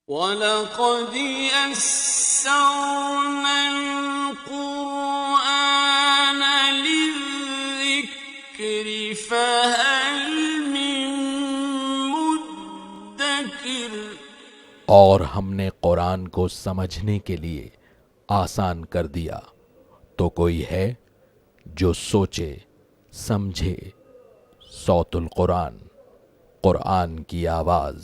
وَلَقَدْ يَسَّرْنَا الْقُرْآنَ لِلذِّكْرِ فَهَلْ مِن مُّدَّكِرٍ۔ اور ہم نے قرآن کو سمجھنے کے لیے آسان کر دیا، تو کوئی ہے جو سوچے سمجھے۔ صوت القرآن، قرآن کی آواز۔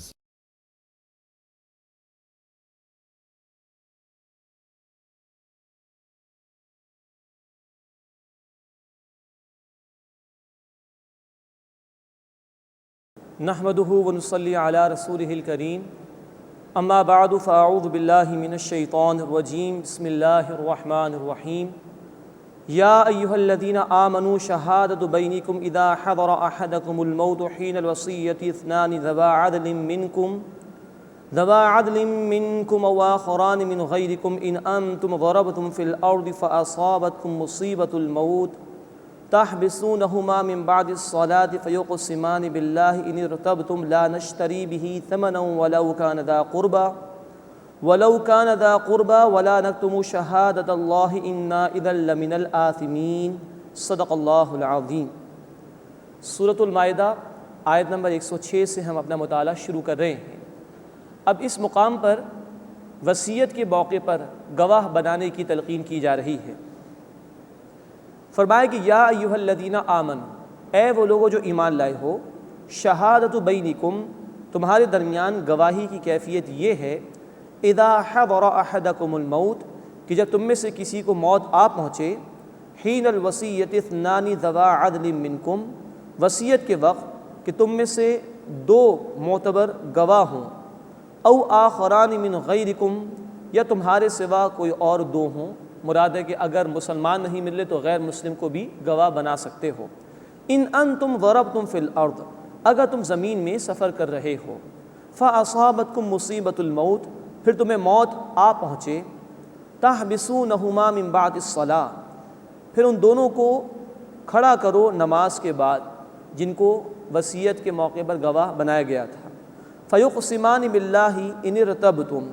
نحمده ونصلي على رسوله الكريم اما بعد فاعوذ بالله من الشيطان الرجيم بسم الله الرحمن الرحيم يا ايها الذين آمنوا شهادة بينكم اذا حضر احدكم الموت حين الوصية اثنان ذوى عدل منكم او آخران من غيركم ان انتم ضربتم في الارض فاصابتكم مصيبة الموت تحبسونهما من بعد الصلاة فيقسمان بالله إن ارتبتم لا نشتري به ثمنا ولو كان ذا قربى ولا نكتم شهادة الله إنا إذا لمن الآثمين۔ صدق اللہ العظیم۔ سورۃ المائدہ آیت نمبر 106 سے ہم اپنا مطالعہ شروع کر رہے ہیں۔ اب اس مقام پر وصیت کے موقع پر گواہ بنانے کی تلقین کی جا رہی ہے۔ فرمایا کہ یا ایھا الذین آمنوا، اے وہ لوگوں جو ایمان لائے ہو، شہادت بینکم، تمہارے درمیان گواہی کی کیفیت یہ ہے، اذا حضر احدکم الموت، کہ جب تم میں سے کسی کو موت آ پہنچے، حین الوصیۃ اثنان ذوا عدل منکم، وصیت کے وقت کہ تم میں سے دو معتبر گواہ ہوں، او آخران من غیرکم، یا تمہارے سوا کوئی اور دو ہوں، مراد ہے کہ اگر مسلمان نہیں ملے تو غیر مسلم کو بھی گواہ بنا سکتے ہو۔ ان انتم ضربتم فی الارض، اگر تم زمین میں سفر کر رہے ہو، فاصابتکم مصیبۃ الموت، پھر تمہیں موت آ پہنچے، تحبسونہما من بعد الصلاۃ، پھر ان دونوں کو کھڑا کرو نماز کے بعد جن کو وصیت کے موقع پر گواہ بنایا گیا تھا۔ فیقسمان باللہ ان ارتبتم،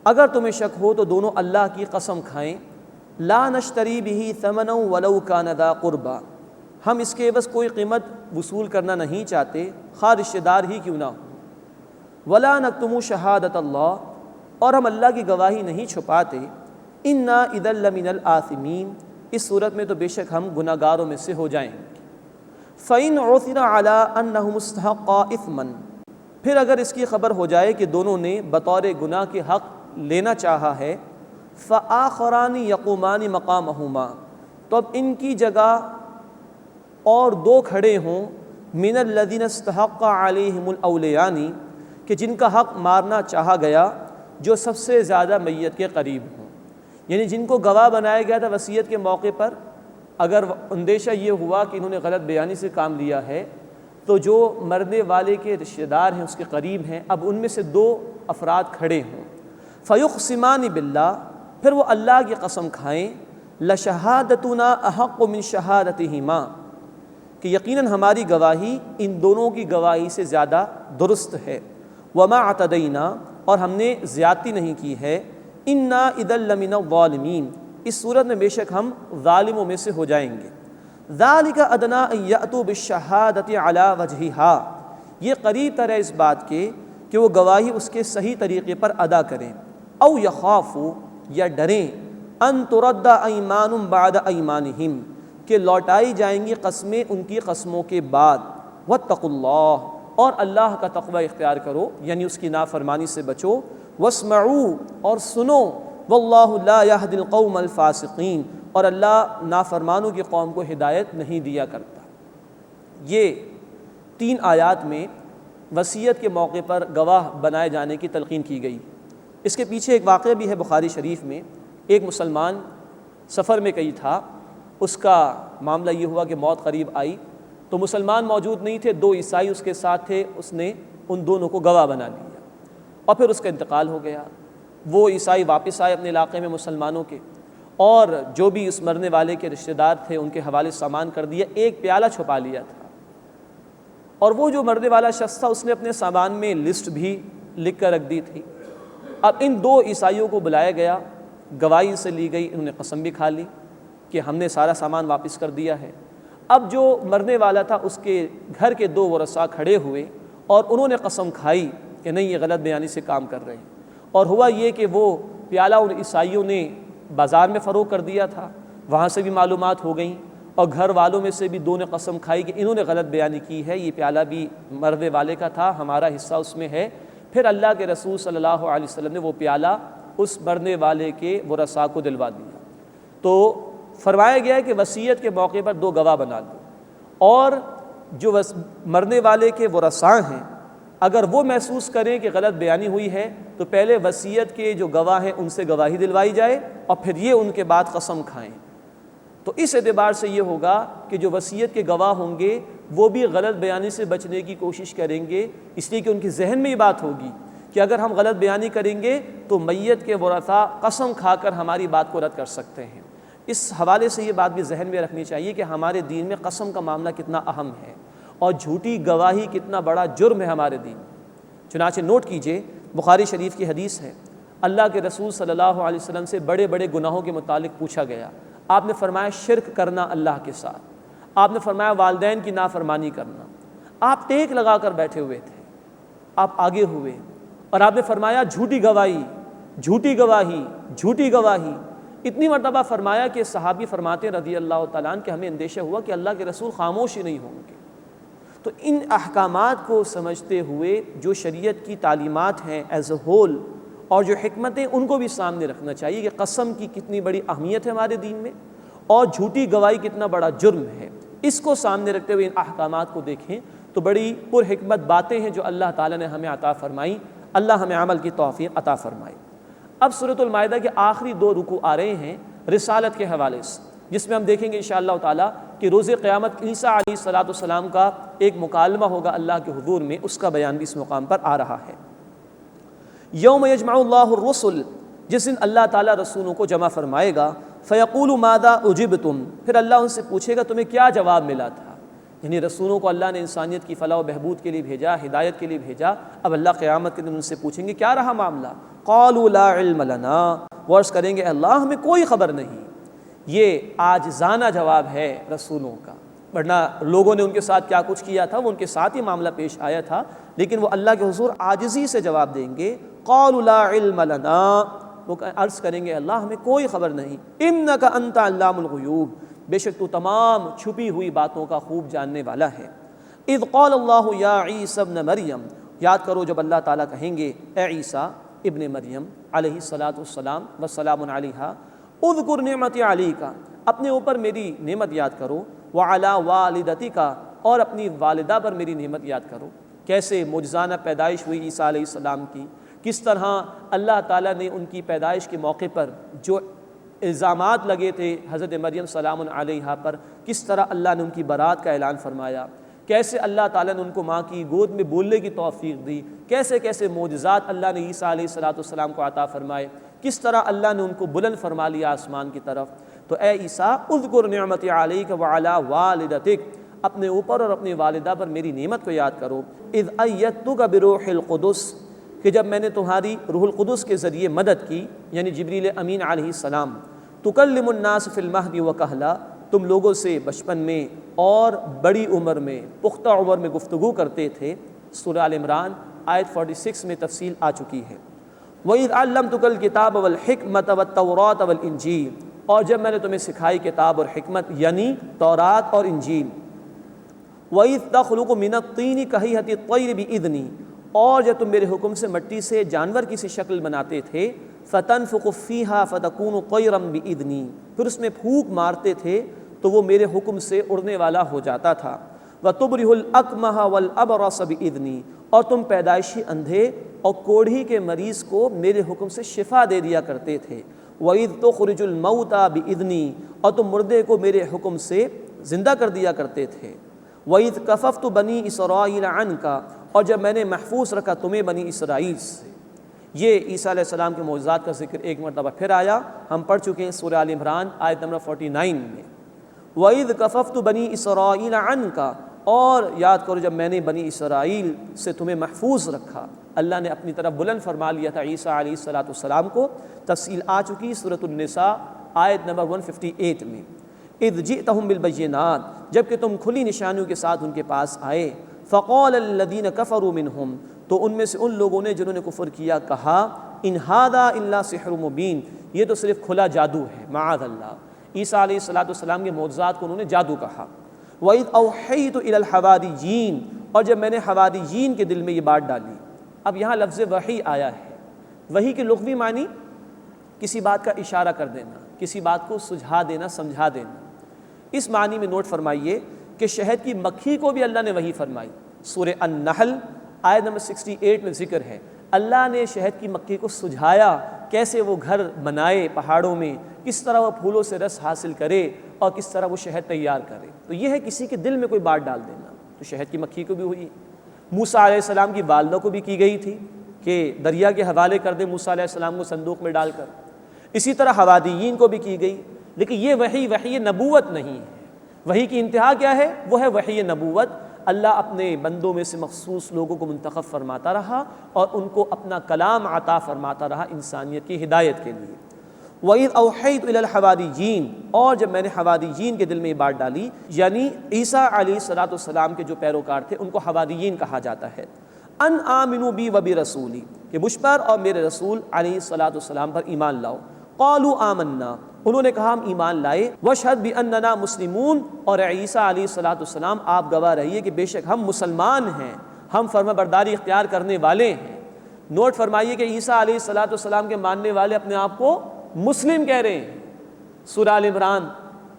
اگر تمہیں شک ہو تو دونوں اللہ کی قسم کھائیں، لا نشتری بہ ثمنا ولو کان ذا قربى، ہم اس کے عوض کوئی قیمت وصول کرنا نہیں چاہتے، خواہ رشتہ دار ہی کیوں نہ ہو، ولا نکتم شہادت اللہ، اور ہم اللہ کی گواہی نہیں چھپاتے، انا اذا لمن الآثمین، اس صورت میں تو بے شک ہم گناہ گاروں میں سے ہو جائیں گے۔ فإن عثر على أنهم استحقا إثما، پھر اگر اس کی خبر ہو جائے کہ دونوں نے بطور گناہ کے حق لینا چاہا ہے، فآخران یقومان مقامہما، تو اب ان کی جگہ اور دو کھڑے ہوں، من الذین استحق علیہم الاولیان، کہ جن کا حق مارنا چاہا گیا جو سب سے زیادہ میت کے قریب ہوں، یعنی جن کو گواہ بنایا گیا تھا وصیت کے موقع پر، اگر اندیشہ یہ ہوا کہ انہوں نے غلط بیانی سے کام لیا ہے تو جو مرنے والے کے رشتہ دار ہیں، اس کے قریب ہیں، اب ان میں سے دو افراد کھڑے ہوں، فیقسمان باللہ، پھر وہ اللہ کی قسم کھائیں، لشہادتنا احق من شہادتہما، کہ یقیناً ہماری گواہی ان دونوں کی گواہی سے زیادہ درست ہے، وما اعتدینا، اور ہم نے زیادتی نہیں کی ہے، انا اذا لمن الظالمین، اس صورت میں بے شک ہم ظالموں میں سے ہو جائیں گے۔ ذالک ادنی ان یأتوا بالشہادۃ علی وجہہا، یہ قریب تر ہے اس بات کے کہ وہ گواہی اس کے صحیح طریقے پر ادا کریں، او یخافوا، یا ڈریں، ان ترد ایمان بعد ایمانہم، کہ لوٹائی جائیں گی قسمیں ان کی قسموں کے بعد، واتقوا اللہ، اور اللہ کا تقوی اختیار کرو، یعنی اس کی نافرمانی سے بچو، واسمعوا، اور سنو، واللہ لا یہدی القوم الفاسقین، اور اللہ نافرمانوں کی قوم کو ہدایت نہیں دیا کرتا۔ یہ 3 آیات میں وصیت کے موقع پر گواہ بنائے جانے کی تلقین کی گئی۔ اس کے پیچھے ایک واقعہ بھی ہے بخاری شریف میں، ایک مسلمان سفر میں کہیں تھا، اس کا معاملہ یہ ہوا کہ موت قریب آئی، تو مسلمان موجود نہیں تھے، 2 عیسائی اس کے ساتھ تھے، اس نے ان دونوں کو گواہ بنا لیا، اور پھر اس کا انتقال ہو گیا۔ وہ عیسائی واپس آئے اپنے علاقے میں مسلمانوں کے، اور جو بھی اس مرنے والے کے رشتہ دار تھے ان کے حوالے سامان کر دیا، ایک پیالہ چھپا لیا تھا، اور وہ جو مرنے والا شخص تھا اس نے اپنے سامان میں لسٹ بھی لکھ کر رکھ دی تھی۔ اب ان دو عیسائیوں کو بلایا گیا، گواہی سے لی گئی، انہوں نے قسم بھی کھا لی کہ ہم نے سارا سامان واپس کر دیا ہے۔ اب جو مرنے والا تھا اس کے گھر کے دو ورثاء کھڑے ہوئے اور انہوں نے قسم کھائی کہ نہیں، یہ غلط بیانی سے کام کر رہے ہیں۔ اور ہوا یہ کہ وہ پیالہ ان عیسائیوں نے بازار میں فروخت کر دیا تھا، وہاں سے بھی معلومات ہو گئیں، اور گھر والوں میں سے بھی دو نے قسم کھائی کہ انہوں نے غلط بیانی کی ہے، یہ پیالہ بھی مرنے والے کا تھا، ہمارا حصہ اس میں ہے۔ پھر اللہ کے رسول صلی اللہ علیہ وسلم نے وہ پیالہ اس مرنے والے کے ورثاء کو دلوا دیا۔ تو فرمایا گیا ہے کہ وصیت کے موقع پر دو گواہ بنا لو، اور جو مرنے والے کے ورثاء ہیں اگر وہ محسوس کریں کہ غلط بیانی ہوئی ہے تو پہلے وصیت کے جو گواہ ہیں ان سے گواہی دلوائی جائے، اور پھر یہ ان کے بعد قسم کھائیں۔ تو اس اعتبار سے یہ ہوگا کہ جو وصیت کے گواہ ہوں گے وہ بھی غلط بیانی سے بچنے کی کوشش کریں گے، اس لیے کہ ان کے ذہن میں یہ بات ہوگی کہ اگر ہم غلط بیانی کریں گے تو میت کے ورثاء قسم کھا کر ہماری بات کو رد کر سکتے ہیں۔ اس حوالے سے یہ بات بھی ذہن میں رکھنی چاہیے کہ ہمارے دین میں قسم کا معاملہ کتنا اہم ہے اور جھوٹی گواہی کتنا بڑا جرم ہے ہمارے دین میں۔ چنانچہ نوٹ کیجئے، بخاری شریف کی حدیث ہے، اللہ کے رسول صلی اللہ علیہ وسلم سے بڑے بڑے گناہوں کے متعلق پوچھا گیا۔ آپ نے فرمایا شرک کرنا اللہ کے ساتھ، آپ نے فرمایا والدین کی نافرمانی کرنا، آپ ٹیک لگا کر بیٹھے ہوئے تھے، آپ آگے ہوئے اور آپ نے فرمایا جھوٹی گواہی، جھوٹی گواہی، جھوٹی گواہی، اتنی مرتبہ فرمایا کہ صحابی فرماتے رضی اللہ تعالیٰ عنہ کہ ہمیں اندیشہ ہوا کہ اللہ کے رسول خاموش ہی نہیں ہوں گے۔ تو ان احکامات کو سمجھتے ہوئے جو شریعت کی تعلیمات ہیں ایز اے ہول اور جو حکمتیں ان کو بھی سامنے رکھنا چاہیے کہ قسم کی کتنی بڑی اہمیت ہے ہمارے دین میں اور جھوٹی گواہی کتنا بڑا جرم ہے۔ اس کو سامنے رکھتے ہوئے ان احکامات کو دیکھیں تو بڑی پر حکمت باتیں ہیں جو اللہ تعالیٰ نے ہمیں عطا فرمائی۔ اللہ ہمیں عمل کی توفیق عطا فرمائے۔ اب سورۃ المائدہ کے آخری دو رکوع آ رہے ہیں رسالت کے حوالے سے، جس میں ہم دیکھیں گے انشاءاللہ تعالیٰ کہ روز قیامت عیسیٰ علیہ السلام کا ایک مکالمہ ہوگا اللہ کے حضور میں، اس کا بیان بھی اس مقام پر آ رہا ہے۔ یوم یجمع اللہ الرسل، جس دن اللہ تعالیٰ رسولوں کو جمع فرمائے گا، فیقول ماذا اجبتم، پھر اللہ ان سے پوچھے گا تمہیں کیا جواب ملا تھا۔ یعنی رسولوں کو اللہ نے انسانیت کی فلاح و بہبود کے لیے بھیجا، ہدایت کے لیے بھیجا، اب اللہ قیامت کے دن ان سے پوچھیں گے کیا رہا معاملہ۔ قالوا لا علم لنا، وہ عرض کریں گے اللہ ہمیں کوئی خبر نہیں۔ یہ عاجزانہ جواب ہے رسولوں کا، ورنہ لوگوں نے ان کے ساتھ کیا کچھ کیا تھا وہ ان کے ساتھ ہی معاملہ پیش آیا تھا، لیکن وہ اللہ کے حضور عاجزی سے جواب دیں گے۔ قالوا لا علم لنا، وہ عرض کریں گے اللہ ہمیں کوئی خبر نہیں۔ انک انت علام الغیوب، بے شک تو تمام چھپی ہوئی باتوں کا خوب جاننے والا ہے۔ اذ قال اللہ یا عیسی ابن مریم، یاد کرو جب اللہ تعالیٰ کہیں گے اے عیسیٰ ابن مریم علیہ السلام والسلام علیہ، اذکر نعمتی علیک، اپنے اوپر میری نعمت یاد کرو، وعلی والدتک، اور اپنی والدہ پر میری نعمت یاد کرو۔ کیسے معجزانہ پیدائش ہوئی عیسیٰ علیہ السلام کی، کس طرح اللہ تعالیٰ نے ان کی پیدائش کے موقع پر جو الزامات لگے تھے حضرت مریم سلام علیہا پر، کس طرح اللہ نے ان کی برات کا اعلان فرمایا، کیسے اللہ تعالیٰ نے ان کو ماں کی گود میں بولنے کی توفیق دی، کیسے کیسے معجزات اللہ نے عیسیٰ علیہ السلام کو عطا فرمائے، کس طرح اللہ نے ان کو بلند فرما لیا آسمان کی طرف۔ تو اے عیسیٰ اذکر نعمتی علیک وعلی والدتک، اپنے اوپر اور اپنی والدہ پر میری نعمت کو یاد کرو۔ اذ ایدتک بروح القدس، کہ جب میں نے تمہاری روح القدس کے ذریعے مدد کی، یعنی جبریل امین علیہ السلام، تکلم الناس فی المہد وکہلا، تم لوگوں سے بچپن میں اور بڑی عمر میں، پختہ عمر میں گفتگو کرتے تھے۔ سورہ آل عمران آیت 46 میں تفصیل آ چکی ہے۔ وَإِذْ عَلَّمْتُكَ الْكِتَابَ وَالْحِكْمَةَ وَالتَّوْرَاةَ وَالْإِنْجِيلَ، اور جب میں نے تمہیں سکھائی کتاب اور حکمت یعنی تورات اور انجیل۔ وَإِذْ تَخْلُقُ مِنَ الطِّينِ كَهَيْئَةِ الطَّيْرِ بِإِذْنِي، اور جب تم میرے حکم سے مٹی سے جانور کی سی شکل بناتے تھے، فَتَنْفُخُ فِيهَا فَتَكُونُ طَيْرًا بِإِذْنِي، پھر اس میں پھونک مارتے تھے تو وہ میرے حکم سے اڑنے والا ہو جاتا تھا۔ وَتُبْرِئُ الْأَكْمَحَ وَالْأَبْرَصَ بِإِذْنِي، اور تم پیدائشی اندھے اور کوڑھی کے مریض کو میرے حکم سے شفا دے دیا کرتے تھے۔ وَإِذْ تُخْرِجُ الْمَوْتَى بِإِذْنِي، اور تم مردے کو میرے حکم سے زندہ کر دیا کرتے تھے۔ وَإِذْ كَفَفْتُ بَنِي إِسْرَائِيلَ عَنْكَ، اور جب میں نے محفوظ رکھا تمہیں بنی اسرائیل سے۔ یہ عیسیٰ علیہ السلام کے معجزات کا ذکر ایک مرتبہ پھر آیا، ہم پڑھ چکے ہیں سورہ آل عمران آیت نمبر 49 میں۔ وَإِذْ كَفَفْتُ بَنِي إِسْرَائِيلَ عَنْكَ، اور یاد کرو جب میں نے بنی اسرائیل سے تمہیں محفوظ رکھا، اللہ نے اپنی طرف بلند فرما لیا تھا عیسیٰ علیہ السلام کو، تفصیل آ چکی سورۃ النساء آیت نمبر 158 میں، اذ جئتہم بالبینات، جب کہ تم کھلی نشانیوں کے ساتھ ان کے پاس آئے، فقال الذین کفروا منہم، تو ان میں سے ان لوگوں نے جنہوں نے کفر کیا کہا، ان ھذا الا سحر مبین، یہ تو صرف کھلا جادو ہے، معاذ اللہ، عیسیٰ علیہ السلام کے معجزات کو انہوں نے جادو کہا۔ وَإِذْ أَوْحَيْتُ إِلَى الْحَوَارِيِّينَ، اور جب میں نے حواریین کے دل میں یہ بات ڈالی۔ اب یہاں لفظ وحی آیا ہے، وحی کے لغوی معنی کسی بات کا اشارہ کر دینا، کسی بات کو سجھا دینا، سمجھا دینا۔ اس معنی میں نوٹ فرمائیے کہ شہد کی مکھی کو بھی اللہ نے وحی فرمائی۔ سورہ النحل آیت نمبر 68 میں ذکر ہے، اللہ نے شہد کی مکھی کو سجھایا کیسے وہ گھر بنائے پہاڑوں میں، کس طرح وہ پھولوں سے رس حاصل کرے اور کس طرح وہ شہد تیار کرے۔ تو یہ ہے کسی کے دل میں کوئی بات ڈال دینا، تو شہد کی مکھی کو بھی ہوئی۔ موسیٰ علیہ السلام کی والدہ کو بھی کی گئی تھی کہ دریا کے حوالے کر دے موسیٰ علیہ السلام کو صندوق میں ڈال کر، اسی طرح حواریین کو بھی کی گئی۔ لیکن یہ وحی نبوت نہیں ہے، وحی کی انتہا کیا ہے؟ وہ ہے وحی نبوت۔ اللہ اپنے بندوں میں سے مخصوص لوگوں کو منتخب فرماتا رہا اور ان کو اپنا کلام عطا فرماتا رہا انسانیت کی ہدایت کے لیے۔ وَإِذْ أَوْحَيْتُ إِلَى الْحَوَارِيِّينَ، اور جب میں نے حواریین کے دل میں یہ بات ڈالی، یعنی عیسیٰ علیہ السلام کے جو پیروکار تھے ان کو حواریین کہا جاتا ہے، ان آمنوا بی وبرسولی، کہ مجھ پر اور میرے رسول علیہ السلام پر ایمان لاؤ۔ قالوا آمنا، انہوں نے کہا ہم ایمان لائے، واشہد باننا مسلمون، اور عیسیٰ علیہ السلام آپ گواہ رہیے کہ بے شک ہم مسلمان ہیں، ہم فرما برداری اختیار کرنے والے ہیں۔ نوٹ فرمائیے کہ عیسیٰ علیہ السلام کے ماننے والے اپنے آپ کو مسلم کہہ رہے ہیں۔ سورہ آل عمران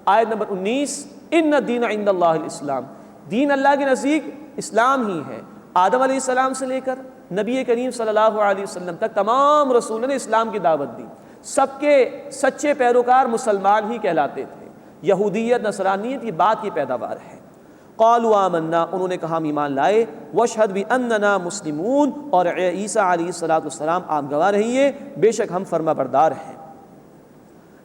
آیت نمبر 19، ان الدین عند اللہ الاسلام، دین اللہ کے نزدیک اسلام ہی ہے۔ آدم علیہ السلام سے لے کر نبی کریم صلی اللہ علیہ وسلم تک تمام رسولوں نے اسلام کی دعوت دی، سب کے سچے پیروکار مسلمان ہی کہلاتے تھے۔ یہودیت نصرانیت یہ بات کی پیداوار ہے۔ قالوا آمنا، انہوں نے کہا ہم ایمان لائے، واشہد باننا مسلمون، اور عیسیٰ علیہ السلام آپ گواہ رہیے بے شک ہم فرما بردار ہیں۔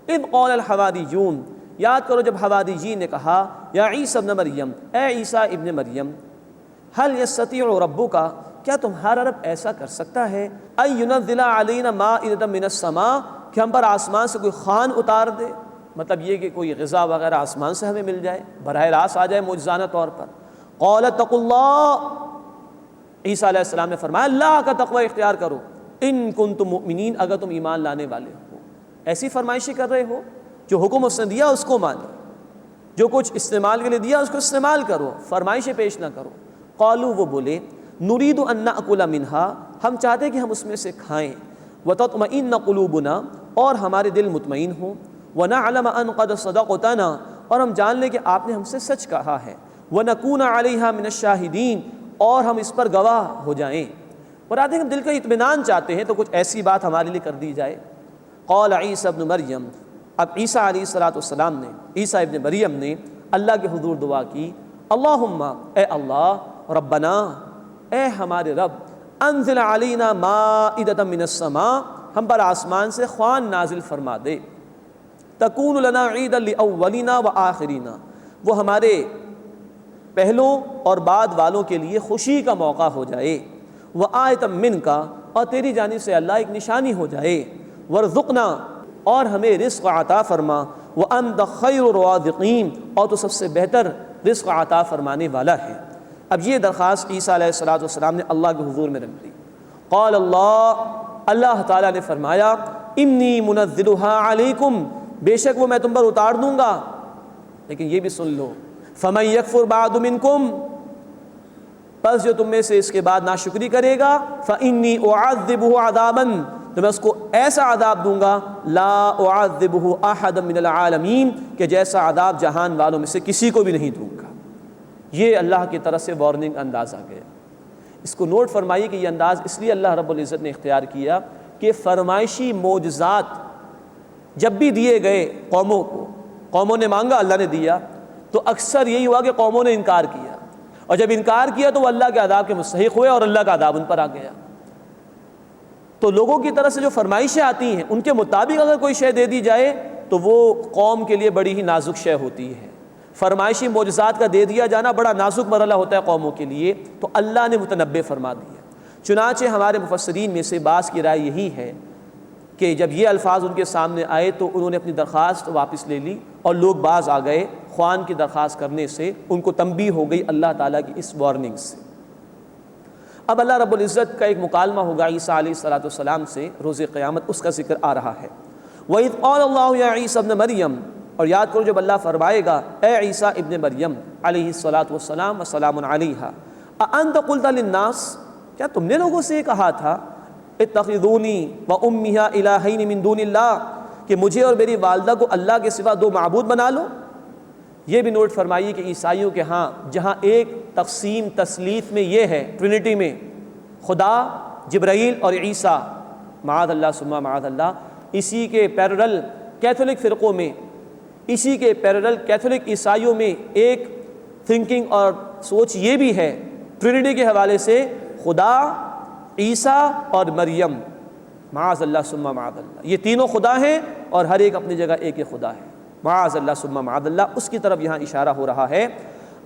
اذ قال الحواریون، یاد کرو جب حواریین نے کہا، یا عیسیٰ ابن مریم، اے عیسیٰ ابن مریم، هل یستطیع ربک، کیا تمہارا رب ایسا کر سکتا ہے، ان ینزل علینا مائدۃ من السماء، کہ ہم پر آسمان سے کوئی خوان اتار دے، مطلب یہ کہ کوئی غذا وغیرہ آسمان سے ہمیں مل جائے، براہ راست آ جائے معجزانہ طور پر۔ قال اتقوا اللہ، عیسیٰ علیہ السلام نے فرمایا اللہ کا تقوی اختیار کرو، ان کنتم مؤمنین، اگر تم ایمان لانے والے ہو۔ ایسی فرمائشیں کر رہے ہو، جو حکم اس نے دیا اس کو مانو، جو کچھ استعمال کے لیے دیا اس کو استعمال کرو، فرمائشیں پیش نہ کرو۔ قالوا، وہ بولے، نرید ان ناکل منہا، ہم چاہتے کہ ہم اس میں سے کھائیں، وتطمئن قلوبنا، اور ہمارے دل مطمئن ہوں، ونعلم ان قد صدقتنا، اور ہم جان لیں کہ آپ نے ہم سے سچ کہا ہے، ونکون علیہا من الشاہدین، اور ہم اس پر گواہ ہو جائیں۔ اور آتے ہیں ہم دل کا اطمینان چاہتے ہیں تو کچھ ایسی بات ہمارے لیے کر دی جائے۔ قال عیسیٰ ابن مریم، اب عیسیٰ علیہ السلام نے، عیسیٰ ابن مریم نے اللہ کے حضور دعا کی، اللہم، اے اللہ، ربنا، اے ہمارے رب، انزل علینا مائدۃ من السماء، ہم پر آسمان سے خوان نازل فرما دے، تکون لنا عیدا لاولنا وآخرنا، وہ ہمارے پہلوں اور بعد والوں کے لیے خوشی کا موقع ہو جائے، وآیۃ منک، اور تیری جانب سے اللہ ایک نشانی ہو جائے، ورزقنا، اور ہمیں رزق عطا فرما، وانت خیر الرازقین، اور تو سب سے بہتر رزق عطا فرمانے والا ہے۔ اب یہ درخواست عیسیٰ علیہ السلام نے اللہ کے حضور میں رکھ دی۔ قال اللہ تعالیٰ نے فرمایا، انی منزلها علیکم، بے شک وہ میں تم پر اتار دوں گا، لیکن یہ بھی سن لو، فمن یکفر بعد منکم، پس جو تم میں سے اس کے بعد ناشکری کرے گا، فانی اعذبہ عذابا، تو میں اس کو ایسا عذاب دوں گا، لا اعذبہ احدا من العالمین، کہ جیسا عذاب جہان والوں میں سے کسی کو بھی نہیں دوں گا۔ یہ اللہ کی طرف سے وارننگ انداز آ گیا۔ اس کو نوٹ فرمائیے کہ یہ انداز اس لیے اللہ رب العزت نے اختیار کیا کہ فرمائشی معجزات جب بھی دیے گئے قوموں کو، قوموں نے مانگا اللہ نے دیا، تو اکثر یہی ہوا کہ قوموں نے انکار کیا، اور جب انکار کیا تو وہ اللہ کے عذاب کے مستحق ہوئے اور اللہ کا عذاب ان پر آ گیا۔ تو لوگوں کی طرف سے جو فرمائشیں آتی ہیں ان کے مطابق اگر کوئی شے دے دی جائے تو وہ قوم کے لیے بڑی ہی نازک شے ہوتی ہے، فرمائشی معجزات کا دے دیا جانا بڑا نازک مرحلہ ہوتا ہے قوموں کے لیے، تو اللہ نے متنبع فرما دیا۔ چنانچہ ہمارے مفسرین میں سے بعض کی رائے یہی ہے کہ جب یہ الفاظ ان کے سامنے آئے تو انہوں نے اپنی درخواست واپس لے لی، اور لوگ باز آ گئے خوان کی درخواست کرنے سے، ان کو تنبیہ ہو گئی اللہ تعالیٰ کی اس وارننگ سے۔ اب اللہ رب العزت کا ایک مکالمہ ہوگا عیسیٰ علیہ السلام سے روز قیامت، اس کا ذکر آ رہا ہے۔ وَإِذْ قَالَ اللَّهُ يَا عِيسَى ابْنَ مَرْيَمَ، اور یاد کرو جب اللہ فرمائے گا اے عیسیٰ ابن مریم علیہ السلام وسلام علیہ، أَأَنْتَ قُلْتَ لِلنَّاسِ، کیا تم نے لوگوں سے یہ کہا تھا اتخذونی وأمیہ الہین من دون اللہ، کہ مجھے اور میری والدہ کو اللہ کے سوا دو معبود بنا لو؟ یہ بھی نوٹ فرمائیے کہ عیسائیوں کے ہاں جہاں ایک تقسیم تثلیث میں یہ ہے، ٹرینٹی میں خدا، جبرائیل اور عیسیٰ معاذ اللہ ثم معاذ اللہ، اسی کے پیرلل کیتھولک فرقوں میں، اسی کے پیرلل کیتھولک عیسائیوں میں ایک تھنکنگ اور سوچ یہ بھی ہے ٹرینٹی کے حوالے سے، خدا، عیسیٰ اور مریم معاذ اللہ ثم معاذ اللہ، یہ تینوں خدا ہیں اور ہر ایک اپنی جگہ ایک خدا ہے، معاذ اللہ ثم معاذ اللہ۔ اس کی طرف یہاں اشارہ ہو رہا ہے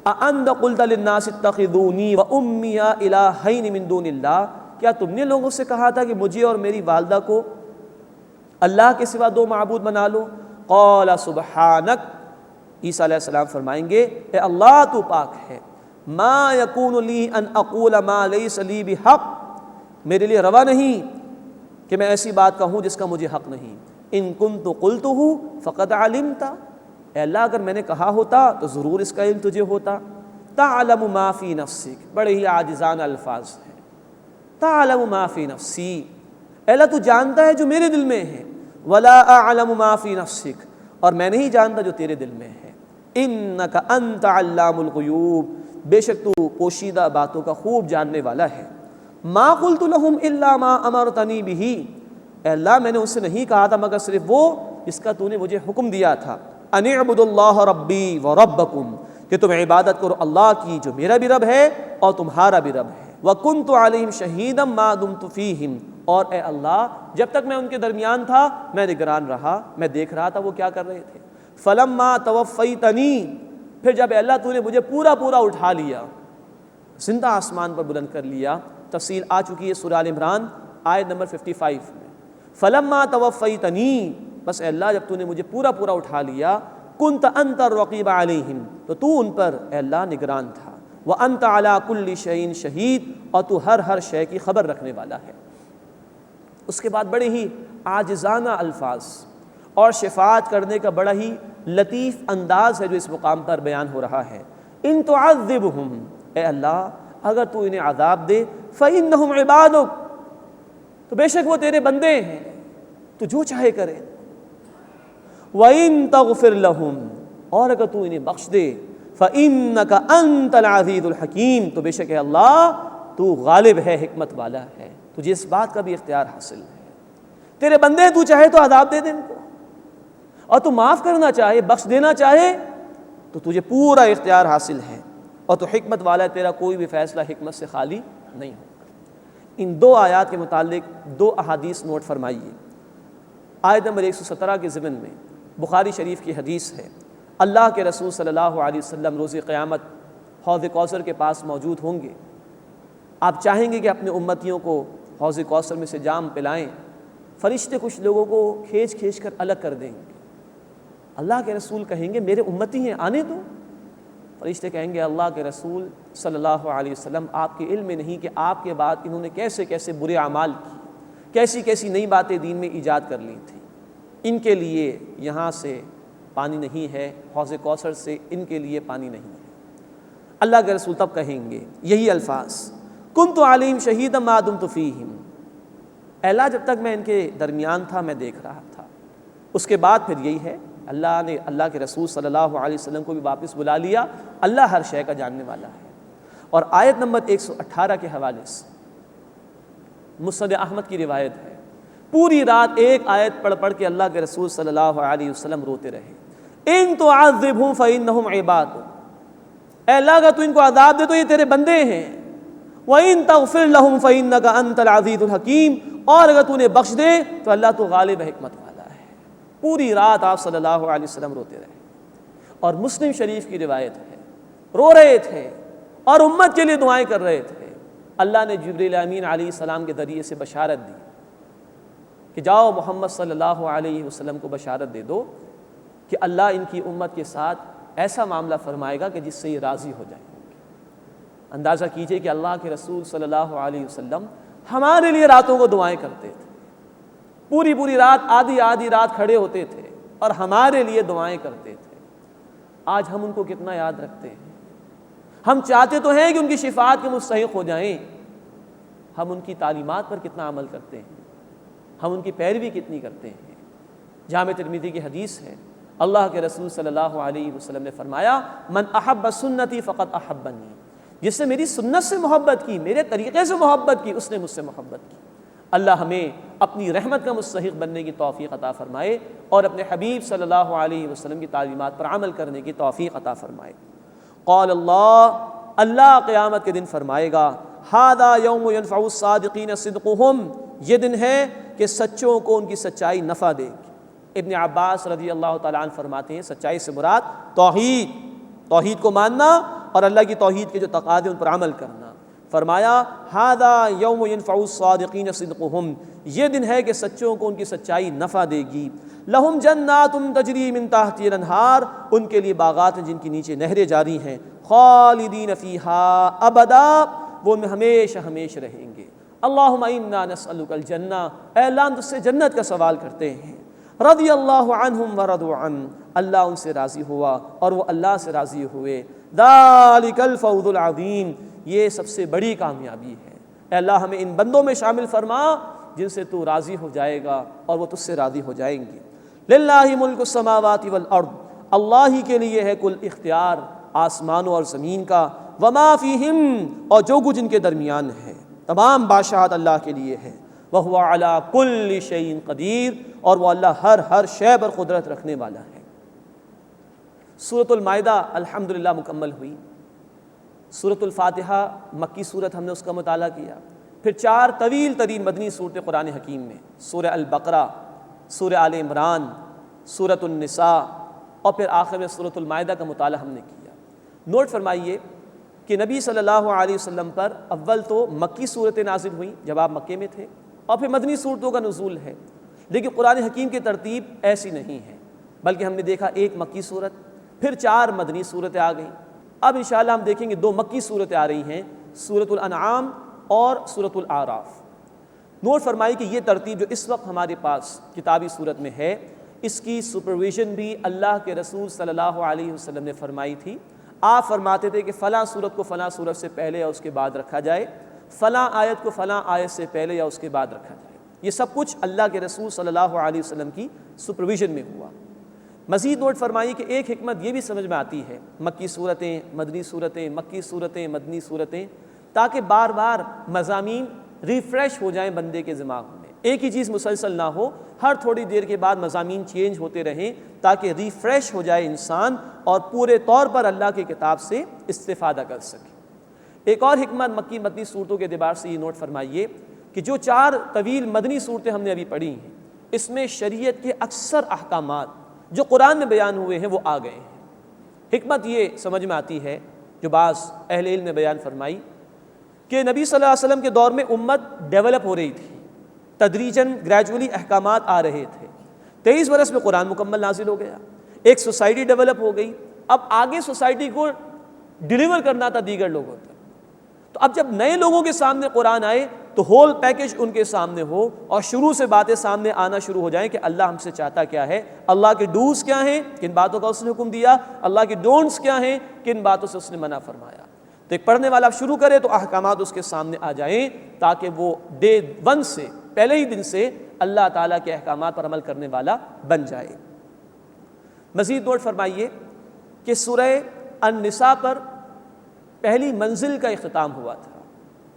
أَأَنْتَ قُلْتَ لِلنَّاسِ اتَّخِذُونِي وَأُمِّيَ إِلَٰهَيْنِ مِن دُونِ اللَّهِ، کیا تم نے لوگوں سے کہا تھا کہ مجھے اور میری والدہ کو اللہ کے سوا دو معبود بنا لو؟ قَالَ سُبْحَانَكَ، عیسیٰ علیہ السلام فرمائیں گے اے اللہ تو پاک ہے، مَا يَكُونُ لِي أَنْ أَقُولَ مَا لَيْسَ لِي بِحَقٍّ، میرے لیے روا نہیں کہ میں ایسی بات کہوں جس کا مجھے حق نہیں، ان كنت قلته فقد علمت، اے اللہ اگر میں نے کہا ہوتا تو ضرور اس کا علم تجھے ہوتا، تعلم ما فی نفسک، بڑے ہی عاجزانہ الفاظ ہیں، تعلم ما فی نفسی، اے اللہ تو جانتا ہے جو میرے دل میں ہے، ولا اعلم ما فی نفسک، اور میں نہیں جانتا جو تیرے دل میں ہے، انک انت علام الغیوب، بے شک تو پوشیدہ باتوں کا خوب جاننے والا ہے، ما قلت لهم الا ما امرتنی به، اے اللہ میں نے اس سے نہیں کہا تھا مگر صرف وہ جس کا تو نے مجھے حکم دیا تھا، ان اعبدوا اللہ ربی وربکم، کہ تم عبادت کرو اللہ کی جو میرا بھی رب ہے اور تمہارا بھی رب ہے، وکنت علیہم شہیدا ما دمت فیہم، اور اے اللہ جب تک میں ان کے درمیان تھا میں نگران رہا، میں دیکھ رہا تھا وہ کیا کر رہے تھے، فلما توفیتنی، پھر جب اے اللہ تو نے مجھے پورا اٹھا لیا، زندہ آسمان پر بلند کر لیا، تفصیل آ چکی ہے سورہ آل عمران آیت نمبر 55 میں، فلما توفیتنی، بس اے اللہ جب تو نے مجھے پورا اٹھا لیا، کنت انت الرقیب علیہم، تو تو ان پر اے اللہ نگران تھا، وانت علی کل شیء شہید، اور تو ہر شے کی خبر رکھنے والا ہے۔ اس کے بعد بڑے ہی عاجزانہ الفاظ اور شفاعت کرنے کا بڑا ہی لطیف انداز ہے جو اس مقام پر بیان ہو رہا ہے، ان تعذبہم، اے اللہ اگر تو انہیں عذاب دے، فإنہم عبادک، تو بے شک وہ تیرے بندے ہیں، تو جو چاہے کرے، وَإِن تَغْفِرْ لَهُمْ، اور اگر تو انہیں بخش دے، فَإِنَّكَ أَنْتَ الْعَزِيزُ الْحَكِيمُ، تو بے شک اے اللہ تو غالب ہے، حکمت والا ہے، تجھے اس بات کا بھی اختیار حاصل ہے، تیرے بندے ہیں، تو چاہے تو عذاب دے دے ان کو، اور تو معاف کرنا چاہے، بخش دینا چاہے، تو تجھے پورا اختیار حاصل ہے، اور تو حکمت والا ہے، تیرا کوئی بھی فیصلہ حکمت سے خالی نہیں ہوگا۔ ان دو آیات کے متعلق دو احادیث نوٹ فرمائیے۔ آیت نمبر 117 کے ضمن میں بخاری شریف کی حدیث ہے، اللہ کے رسول صلی اللہ علیہ وسلم روز قیامت حوض کوثر کے پاس موجود ہوں گے، آپ چاہیں گے کہ اپنے امتیوں کو حوض کوثر میں سے جام پلائیں، فرشتے کچھ لوگوں کو کھینچ کر الگ کر دیں گے، اللہ کے رسول کہیں گے میرے امتی ہیں آنے دو، فرشتے کہیں گے اللہ کے رسول صلی اللہ علیہ وسلم آپ کے علم میں نہیں کہ آپ کے بعد انہوں نے کیسے برے اعمال کی، کیسی نئی باتیں دین میں ایجاد کر لی تھیں، ان کے لیے یہاں سے پانی نہیں ہے، حوض کوثر سے ان کے لیے پانی نہیں ہے۔ اللہ کے رسول تب کہیں گے یہی الفاظ، کنت علیہم شہیدا ما دمت فیہم، اے اللہ جب تک میں ان کے درمیان تھا میں دیکھ رہا تھا۔ اس کے بعد پھر یہی ہے، اللہ نے اللہ کے رسول صلی اللہ علیہ وسلم کو بھی واپس بلا لیا، اللہ ہر شے کا جاننے والا ہے۔ اور آیت نمبر 118 کے حوالے سے مسند احمد کی روایت ہے، پوری رات ایک آیت پڑھ کے اللہ کے رسول صلی اللہ علیہ وسلم روتے رہے، ان تعذبہم فإنہم عبادک، اے اللہ اگر تو ان کو عذاب دے تو یہ تیرے بندے ہیں، وَإِن تَغْفِرْ لَهُمْ فَإِنَّكَ أَنْتَ الْعَزِيزُ الْحَكِيمُ، اور اگر تو انہیں بخش دے تو اللہ تو غالب حکمت والا ہے۔ پوری رات آپ صلی اللہ علیہ وسلم روتے رہے، اور مسلم شریف کی روایت ہے، رو رہے تھے اور امت کے لیے دعائیں کر رہے تھے۔ اللہ نے جبریل امین علیہ السلام کے ذریعے سے بشارت دی کہ جاؤ محمد صلی اللہ علیہ وسلم کو بشارت دے دو کہ اللہ ان کی امت کے ساتھ ایسا معاملہ فرمائے گا کہ جس سے یہ راضی ہو جائیں گے۔ اندازہ کیجئے کہ اللہ کے رسول صلی اللہ علیہ وسلم ہمارے لیے راتوں کو دعائیں کرتے تھے، پوری پوری رات، آدھی آدھی رات کھڑے ہوتے تھے اور ہمارے لیے دعائیں کرتے تھے۔ آج ہم ان کو کتنا یاد رکھتے ہیں؟ ہم چاہتے تو ہیں کہ ان کی شفاعت کے مستحق ہو جائیں، ہم ان کی تعلیمات پر کتنا عمل کرتے ہیں، ہم ان کی پیروی کتنی کرتے ہیں؟ جامع ترمذی کی حدیث ہے، اللہ کے رسول صلی اللہ علیہ وسلم نے فرمایا من احب سنتی فقط احبنی، جس نے میری سنت سے محبت کی، میرے طریقے سے محبت کی، اس نے مجھ سے محبت کی۔ اللہ ہمیں اپنی رحمت کا مستحق بننے کی توفیق عطا فرمائے اور اپنے حبیب صلی اللہ علیہ وسلم کی تعلیمات پر عمل کرنے کی توفیق عطا فرمائے۔ قال اللہ قیامت کے دن فرمائے گا ھذا یوم ینفع الصادقین صدقہم، یہ دن ہے کہ سچوں کو ان کی سچائی نفع دے گی۔ ابن عباس رضی اللہ تعالیٰ عنہ فرماتے ہیں سچائی سے مراد توحید کو ماننا اور اللہ کی توحید کے جو تقاضے ان پر عمل کرنا۔ فرمایا ھذا یوم ینفع الصادقین صدقہم، یہ دن ہے کہ سچوں کو ان کی سچائی نفع دے گی۔ لہم جنات تجری من تحتہا الانہار، ان کے لیے باغات ہیں جن کے نیچے نہریں جاری ہیں، خالدین فیہا ابدا، وہ میں ہمیشہ ہمیشہ رہیں گے۔ اللہم انا نسألک الجنہ، اے اللہ ہم تجھ سے جنت کا سوال کرتے ہیں۔ رضی اللہ عنہم ورضوا عنہ، اللہ ان سے راضی ہوا اور وہ اللہ سے راضی ہوئے۔ ذالک الفوز العظیم، یہ سب سے بڑی کامیابی ہے۔ اے اللہ ہمیں ان بندوں میں شامل فرما جن سے تو راضی ہو جائے گا اور وہ تجھ سے راضی ہو جائیں گے۔ للہ ملک السماوات والارض، اللہ ہی کے لیے ہے کل اختیار آسمانوں اور زمین کا، وما فیہم، اور جو کچھ ان کے درمیان ہے، تمام بادشاہت اللہ کے لیے ہے۔ وہو علی کل شیء قدیر، اور وہ اللہ ہر شے پر قدرت رکھنے والا ہے۔ سورۃ المائدہ الحمدللہ مکمل ہوئی۔ سورۃ الفاتحہ مکی صورت، ہم نے اس کا مطالعہ کیا۔ پھر 4 طویل ترین مدنی صورتیں قرآن حکیم میں، سورہ البقرہ، سورہ آل عمران، سورۃ النساء، اور پھر آخر میں سورۃ المائدہ کا مطالعہ ہم نے کیا۔ نوٹ فرمائیے کہ نبی صلی اللہ علیہ وسلم پر اول تو مکی صورتیں نازل ہوئیں جب آپ مکے میں تھے، اور پھر مدنی صورتوں کا نزول ہے، لیکن قرآن حکیم کی ترتیب ایسی نہیں ہے، بلکہ ہم نے دیکھا ایک مکی صورت، پھر 4 مدنی صورتیں آ گئیں۔ اب انشاءاللہ ہم دیکھیں گے 2 مکی صورتیں آ رہی ہیں، سورۃ الانعام اور سورۃ الاعراف۔ نوٹ فرمائی کہ یہ ترتیب جو اس وقت ہمارے پاس کتابی صورت میں ہے، اس کی سپرویژن بھی اللہ کے رسول صلی اللہ علیہ وسلم نے فرمائی تھی۔ آپ فرماتے تھے کہ فلاں صورت کو فلاں صورت سے پہلے یا اس کے بعد رکھا جائے، فلاں آیت کو فلاں آیت سے پہلے یا اس کے بعد رکھا جائے۔ یہ سب کچھ اللہ کے رسول صلی اللہ علیہ وسلم کی سپرویژن میں ہوا۔ مزید نوٹ فرمائیے کہ ایک حکمت یہ بھی سمجھ میں آتی ہے، مکی صورتیں، مدنی صورتیں، مکی صورتیں، مدنی صورتیں، تاکہ بار بار مضامین ریفریش ہو جائیں بندے کے دماغ میں، ایک ہی چیز مسلسل نہ ہو، ہر تھوڑی دیر کے بعد مضامین چینج ہوتے رہیں تاکہ ریفریش ہو جائے انسان اور پورے طور پر اللہ کی کتاب سے استفادہ کر سکے۔ ایک اور حکمت مکی مدنی صورتوں کے اعتبار سے یہ نوٹ فرمائیے کہ جو 4 طویل مدنی صورتیں ہم نے ابھی پڑھی ہیں، اس میں شریعت کے اکثر احکامات جو قرآن میں بیان ہوئے ہیں وہ آ گئے ہیں۔ حکمت یہ سمجھ میں آتی ہے جو بعض اہل علم نے بیان فرمائی کہ نبی صلی اللہ علیہ وسلم کے دور میں امت ڈیولپ ہو رہی تھی، تدریجاً گریجولی احکامات آ رہے تھے۔ 23 برس میں قرآن مکمل نازل ہو گیا، ایک سوسائٹی ڈیولپ ہو گئی، اب آگے سوسائٹی کو ڈیلیور کرنا تھا دیگر لوگوں تک۔ تو اب جب نئے لوگوں کے سامنے قرآن آئے تو ہول پیکج ان کے سامنے ہو اور شروع سے باتیں سامنے آنا شروع ہو جائیں کہ اللہ ہم سے چاہتا کیا ہے، اللہ کے ڈوز کیا ہیں، کن باتوں کا اس نے حکم دیا، اللہ کے ڈونٹس کیا ہیں، کن باتوں سے اس نے منع فرمایا۔ تو ایک پڑھنے والا شروع کرے تو احکامات اس کے سامنے آ جائیں تاکہ وہ ڈے 1 سے، پہلے ہی دن سے اللہ تعالیٰ کے احکامات پر عمل کرنے والا بن جائے۔ مزید نوٹ فرمائیے کہ سورہ النساء پر پہلی منزل کا اختتام ہوا تھا۔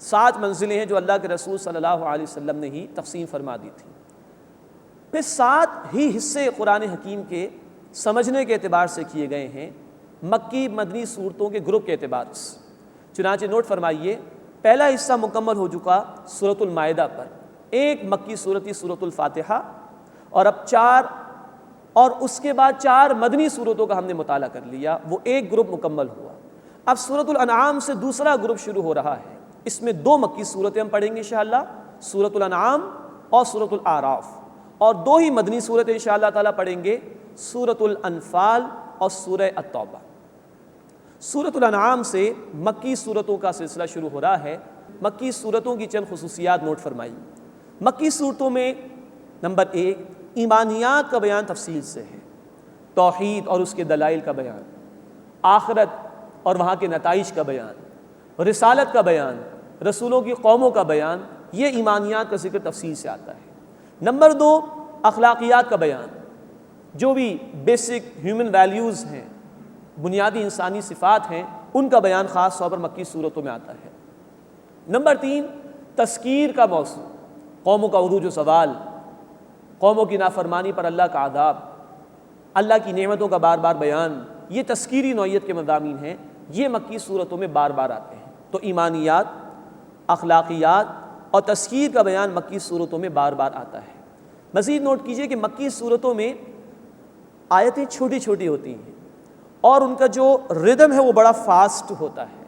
7 منزلیں ہیں جو اللہ کے رسول صلی اللہ علیہ وسلم نے ہی تقسیم فرما دی تھی۔ پھر 7 ہی حصے قرآن حکیم کے سمجھنے کے اعتبار سے کیے گئے ہیں، مکی مدنی صورتوں کے گروپ کے اعتبار سے۔ چنانچہ نوٹ فرمائیے پہلا حصہ مکمل ہو چکا سورۃ المائدہ پر، ایک مکی صورت ہی سورۃ الفاتحہ، اور اب 4 اور اس کے بعد 4 مدنی صورتوں کا ہم نے مطالعہ کر لیا، وہ ایک گروپ مکمل ہوا۔ اب سورۃ الانعام سے دوسرا گروپ شروع ہو رہا ہے، اس میں 2 مکی صورتیں ہم پڑھیں گے انشاءاللہ، سورۃ الانعام اور سورۃ الاعراف، اور 2 ہی مدنی صورتیں انشاءاللہ تعالیٰ پڑھیں گے، سورۃ الانفال اور سورہ التوبہ۔ سورۃ الانعام سے مکی صورتوں کا سلسلہ شروع ہو رہا ہے۔ مکی صورتوں کی چند خصوصیات نوٹ فرمائی۔ مکی صورتوں میں نمبر 1 ایمانیات کا بیان تفصیل سے ہے، توحید اور اس کے دلائل کا بیان، آخرت اور وہاں کے نتائج کا بیان، رسالت کا بیان، رسولوں کی قوموں کا بیان، یہ ایمانیات کا ذکر تفصیل سے آتا ہے۔ نمبر 2 اخلاقیات کا بیان، جو بھی بیسک ہیومن ویلیوز ہیں، بنیادی انسانی صفات ہیں، ان کا بیان خاص طور پر مکی صورتوں میں آتا ہے۔ نمبر 3 تذکیر کا موضوع، قوموں کا عروج و زوال، قوموں کی نافرمانی پر اللہ کا عذاب، اللہ کی نعمتوں کا بار بار بیان، یہ تذکیری نوعیت کے مضامین ہیں، یہ مکی صورتوں میں بار بار آتے ہیں۔ تو ایمانیات، اخلاقیات اور تذکیر کا بیان مکی صورتوں میں بار بار آتا ہے۔ مزید نوٹ کیجئے کہ مکی صورتوں میں آیتیں چھوٹی چھوٹی ہوتی ہیں اور ان کا جو ردم ہے وہ بڑا فاسٹ ہوتا ہے،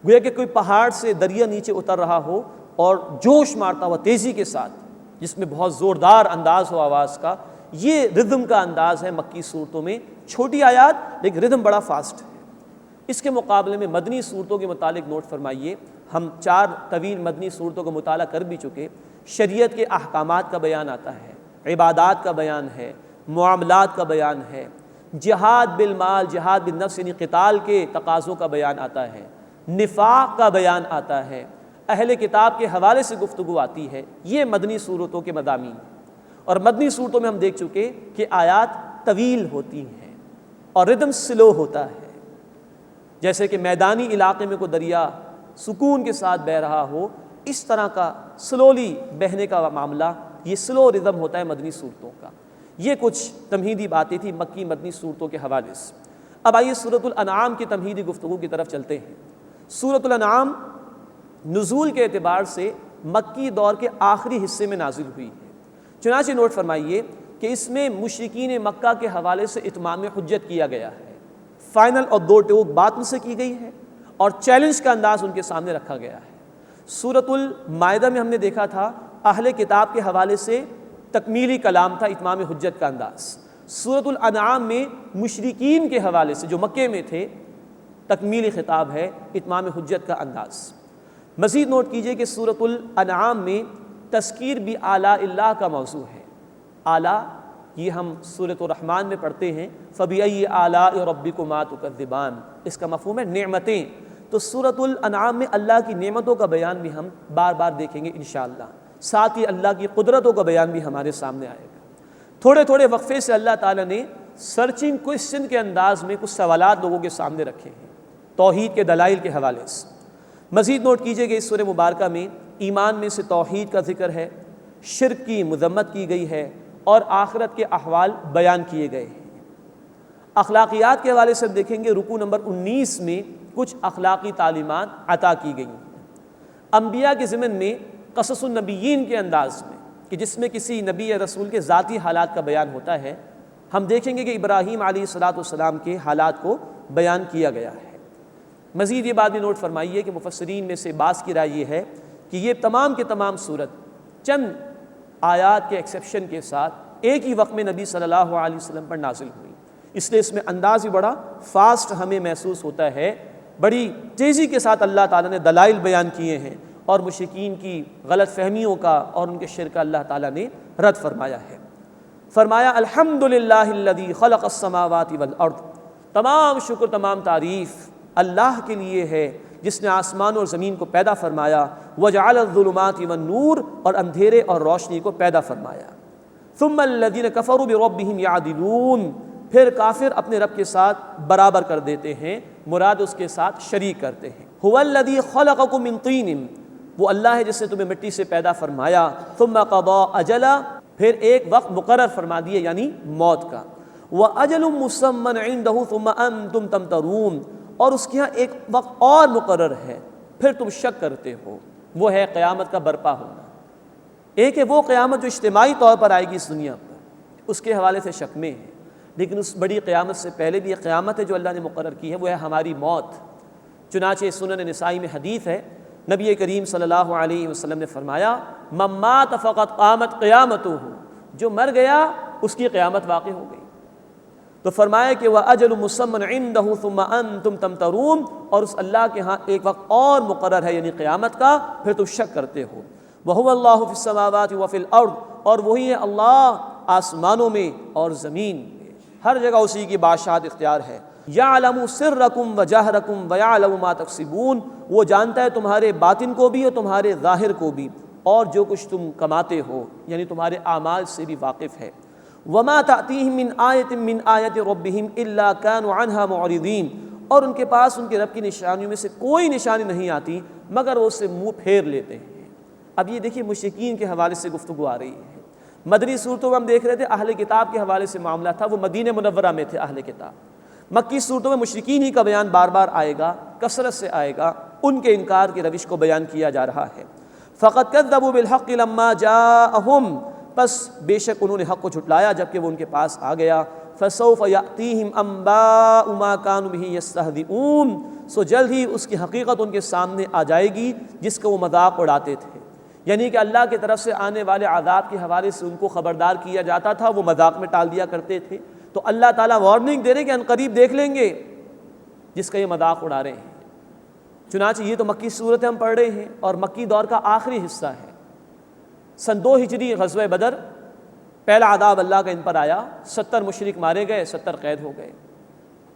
گویا کہ کوئی پہاڑ سے دریا نیچے اتر رہا ہو اور جوش مارتا ہوا تیزی کے ساتھ، جس میں بہت زوردار انداز ہو آواز کا، یہ ردم کا انداز ہے مکی صورتوں میں، چھوٹی آیات لیکن ردم بڑا فاسٹ ہے۔ اس کے مقابلے میں مدنی صورتوں کے متعلق نوٹ فرمائیے، ہم 4 طویل مدنی صورتوں کا مطالعہ کر بھی چکے، شریعت کے احکامات کا بیان آتا ہے، عبادات کا بیان ہے، معاملات کا بیان ہے، جہاد بالمال، جہاد بالنفس یعنی قتال کے تقاضوں کا بیان آتا ہے، نفاق کا بیان آتا ہے، اہل کتاب کے حوالے سے گفتگو آتی ہے، یہ مدنی صورتوں کے مضامین ہیں۔ اور مدنی صورتوں میں ہم دیکھ چکے کہ آیات طویل ہوتی ہیں اور ردم سلو ہوتا ہے، جیسے کہ میدانی علاقے میں کوئی دریا سکون کے ساتھ بہہ رہا ہو، اس طرح کا سلولی بہنے کا معاملہ، یہ سلو ردم ہوتا ہے مدنی صورتوں کا۔ یہ کچھ تمہیدی باتیں تھیں مکی مدنی صورتوں کے حوالے سے۔ اب آئیے سورۃ الانعام کی تمہیدی گفتگو کی طرف چلتے ہیں۔ سورۃ الانعام نزول کے اعتبار سے مکی دور کے آخری حصے میں نازل ہوئی ہے، چنانچہ نوٹ فرمائیے کہ اس میں مشرکین مکہ کے حوالے سے اتمام حجت کیا گیا ہے، فائنل اور 2 ٹوک بات ان سے کی گئی ہے اور چیلنج کا انداز ان کے سامنے رکھا گیا ہے۔ سورۃ المائدہ میں ہم نے دیکھا تھا اہل کتاب کے حوالے سے تکمیلی کلام تھا، اتمام حجت کا انداز۔ سورۃ الانعام میں مشرکین کے حوالے سے جو مکے میں تھے تکمیلی خطاب ہے، اتمام حجت کا انداز۔ مزید نوٹ کیجئے کہ سورۃ الانعام میں تذکیر بھی آلاء اللہ کا موضوع ہے۔ آلاء یہ ہم سورۃ الرحمن میں پڑھتے ہیں، فَبِأَيِّ آلَاءِ رَبِّكُمَا تُكَذِّبَانِ، اس کا مفہوم ہے نعمتیں۔ تو سورۃ الانعام میں اللہ کی نعمتوں کا بیان بھی ہم بار بار دیکھیں گے انشاءاللہ، ساتھ ہی اللہ کی قدرتوں کا بیان بھی ہمارے سامنے آئے گا۔ تھوڑے تھوڑے وقفے سے اللہ تعالیٰ نے سرچنگ کوئسچن کے انداز میں کچھ سوالات لوگوں کے سامنے رکھے ہیں توحید کے دلائل کے حوالے سے۔ مزید نوٹ کیجئے کہ اس سورہ مبارکہ میں ایمان میں سے توحید کا ذکر ہے، شرک کی مذمت کی گئی ہے اور آخرت کے احوال بیان کیے گئے ہیں۔ اخلاقیات کے حوالے سے دیکھیں گے، رکوع نمبر 19 میں کچھ اخلاقی تعلیمات عطا کی گئی ہیں۔ انبیاء کے ضمن میں قصص النبیین کے انداز میں، کہ جس میں کسی نبی یا رسول کے ذاتی حالات کا بیان ہوتا ہے، ہم دیکھیں گے کہ ابراہیم علیہ السلام کے حالات کو بیان کیا گیا ہے۔ مزید یہ بات بھی نوٹ فرمائیے کہ مفسرین میں سے بعض کی رائے یہ ہے کہ یہ تمام کے تمام صورت چند آیات کے ایکسیپشن کے ساتھ ایک ہی وقت میں نبی صلی اللہ علیہ وسلم پر نازل ہوئی، اس لیے اس میں انداز بھی بڑا فاسٹ ہمیں محسوس ہوتا ہے، بڑی تیزی کے ساتھ اللہ تعالیٰ نے دلائل بیان کیے ہیں اور مشرکین کی غلط فہمیوں کا اور ان کے شرک کا اللہ تعالیٰ نے رد فرمایا ہے۔ فرمایا الحمدللہ الذی خلق السماوات والارض، تمام شکر تمام تعریف اللہ کے لیے ہے جس نے آسمان اور زمین کو پیدا فرمایا، وجعل الظلمات والنور، اور اندھیرے اور روشنی کو پیدا فرمایا۔ ثم الذین کفروا بربہم یعدلون، پھر کافر اپنے رب کے ساتھ برابر کر دیتے ہیں، مراد اس کے ساتھ شریک کرتے ہیں۔ هو الذی خلقکم من طین، وہ اللہ ہے جس نے تمہیں مٹی سے پیدا فرمایا، ثم قضى اجلا، پھر ایک وقت مقرر فرما دیے یعنی موت کا، وَأَجَلٌ مُّسَمًّى عِندَهُ ثُمَّ أَنتُمْ تَمْتَرُونَ، اور اس کے یہاں ایک وقت اور مقرر ہے پھر تم شک کرتے ہو، وہ ہے قیامت کا برپا ہونا۔ ایک ہے وہ قیامت جو اجتماعی طور پر آئے گی اس دنیا پر، اس کے حوالے سے شک میں ہیں، لیکن اس بڑی قیامت سے پہلے بھی ایک قیامت ہے جو اللہ نے مقرر کی ہے، وہ ہے ہماری موت۔ چنانچہ سنن نسائی میں حدیث ہے، نبی کریم صلی اللہ علیہ وسلم نے فرمایا من مات فقط قامت قیامتہ، جو مر گیا اس کی قیامت واقع ہو گئی۔ تو فرمایا کہ وَأَجَلُ مُسَمًّى عِندَهُ ثُمَّ أَنْتُمْ تَمْتَرُونَ، اور اس اللہ کے ہاں ایک وقت اور مقرر ہے یعنی قیامت کا، پھر تم شک کرتے ہو۔ وَهُوَ اللَّهُ فِي السَّمَاوَاتِ وَفِي الْأَرْضِ، اور وہی ہے اللہ آسمانوں میں اور زمین میں، ہر جگہ اسی کی بادشاہت اختیار ہے۔ يَعْلَمُ سِرَّكُمْ وَجَهْرَكُمْ وَيَعْلَمُ مَا تَكْسِبُونَ، وہ جانتا ہے تمہارے باطن کو بھی اور تمہارے ظاہر کو بھی، اور جو کچھ تم کماتے ہو یعنی تمہارے اعمال سے بھی واقف ہے۔ وَمَا تَأْتِيهِم مِّنْ آيَةٍ مِّنْ آيَاتِ رَبِّهِمْ إِلَّا كَانُوا عَنْهَا مُعْرِضِينَ، اور ان کے پاس ان کے رب کی نشانیوں میں سے کوئی نشانی نہیں آتی مگر وہ اس سے منہ پھیر لیتے ہیں۔ اب یہ دیکھیے مشرکین کے حوالے سے گفتگو آ رہی ہے۔ مدنی صورتوں میں ہم دیکھ رہے تھے اہل کتاب کے حوالے سے معاملہ تھا، وہ مدینہ منورہ میں تھے اہل کتاب۔ مکی صورتوں میں مشرکین ہی کا بیان بار بار آئے گا، کثرت سے آئے گا، ان کے انکار کی روش کو بیان کیا جا رہا ہے۔ فَقَدْ كَذَّبُوا بِالْحَقِّ لَمَّا جَاءَهُمْ، بس بے شک انہوں نے حق کو جھٹلایا جب کہ وہ ان کے پاس آ گیا۔ فَسَوْفَ يَأْتِيهِمْ أَنْبَاءُ مَا كَانُوا بِهِ يَسْتَهْزِئُونَ، سو جلد ہی اس کی حقیقت ان کے سامنے آ جائے گی جس کا وہ مذاق اڑاتے تھے، یعنی کہ اللہ کی طرف سے آنے والے عذاب کے حوالے سے ان کو خبردار کیا جاتا تھا، وہ مذاق میں ٹال دیا کرتے تھے، تو اللہ تعالیٰ وارننگ دے رہے کہ عنقریب دیکھ لیں گے جس کا یہ مذاق اڑا رہے ہیں۔ چنانچہ یہ تو مکی صورت ہم پڑھ رہے ہیں اور مکی دور کا آخری حصہ ہے۔ سن 2 ہجری غزوہ بدر، پہلا عذاب اللہ کا ان پر آیا، 70 مشرک مارے گئے، 70 قید ہو گئے،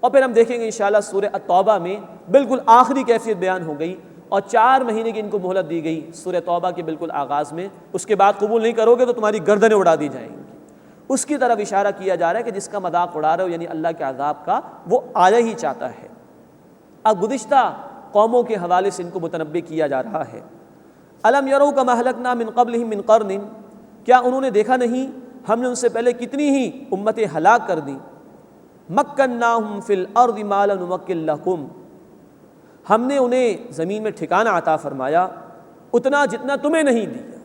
اور پھر ہم دیکھیں گے انشاءاللہ سورہ التوبہ میں بالکل آخری کیفیت بیان ہو گئی، اور 4 مہینے کی ان کو مہلت دی گئی سورہ توبہ کے بالکل آغاز میں، اس کے بعد قبول نہیں کرو گے تو تمہاری گردنیں اڑا دی جائیں گی۔ اس کی طرف اشارہ کیا جا رہا ہے کہ جس کا مذاق اڑا رہے ہو یعنی اللہ کے عذاب کا، وہ آیا ہی چاہتا ہے۔ اب گزشتہ قوموں کے حوالے سے ان کو متنبع کیا جا رہا ہے۔ الم یروا کما اہلکنا من قبلہم من قرن، کیا انہوں نے دیکھا نہیں ہم نے ان سے پہلے کتنی ہی امتیں ہلاک کر دیں۔ مکناہم فی الارض ما لم نمکن لکم، ہم نے انہیں زمین میں ٹھکانہ عطا فرمایا اتنا جتنا تمہیں نہیں دیا۔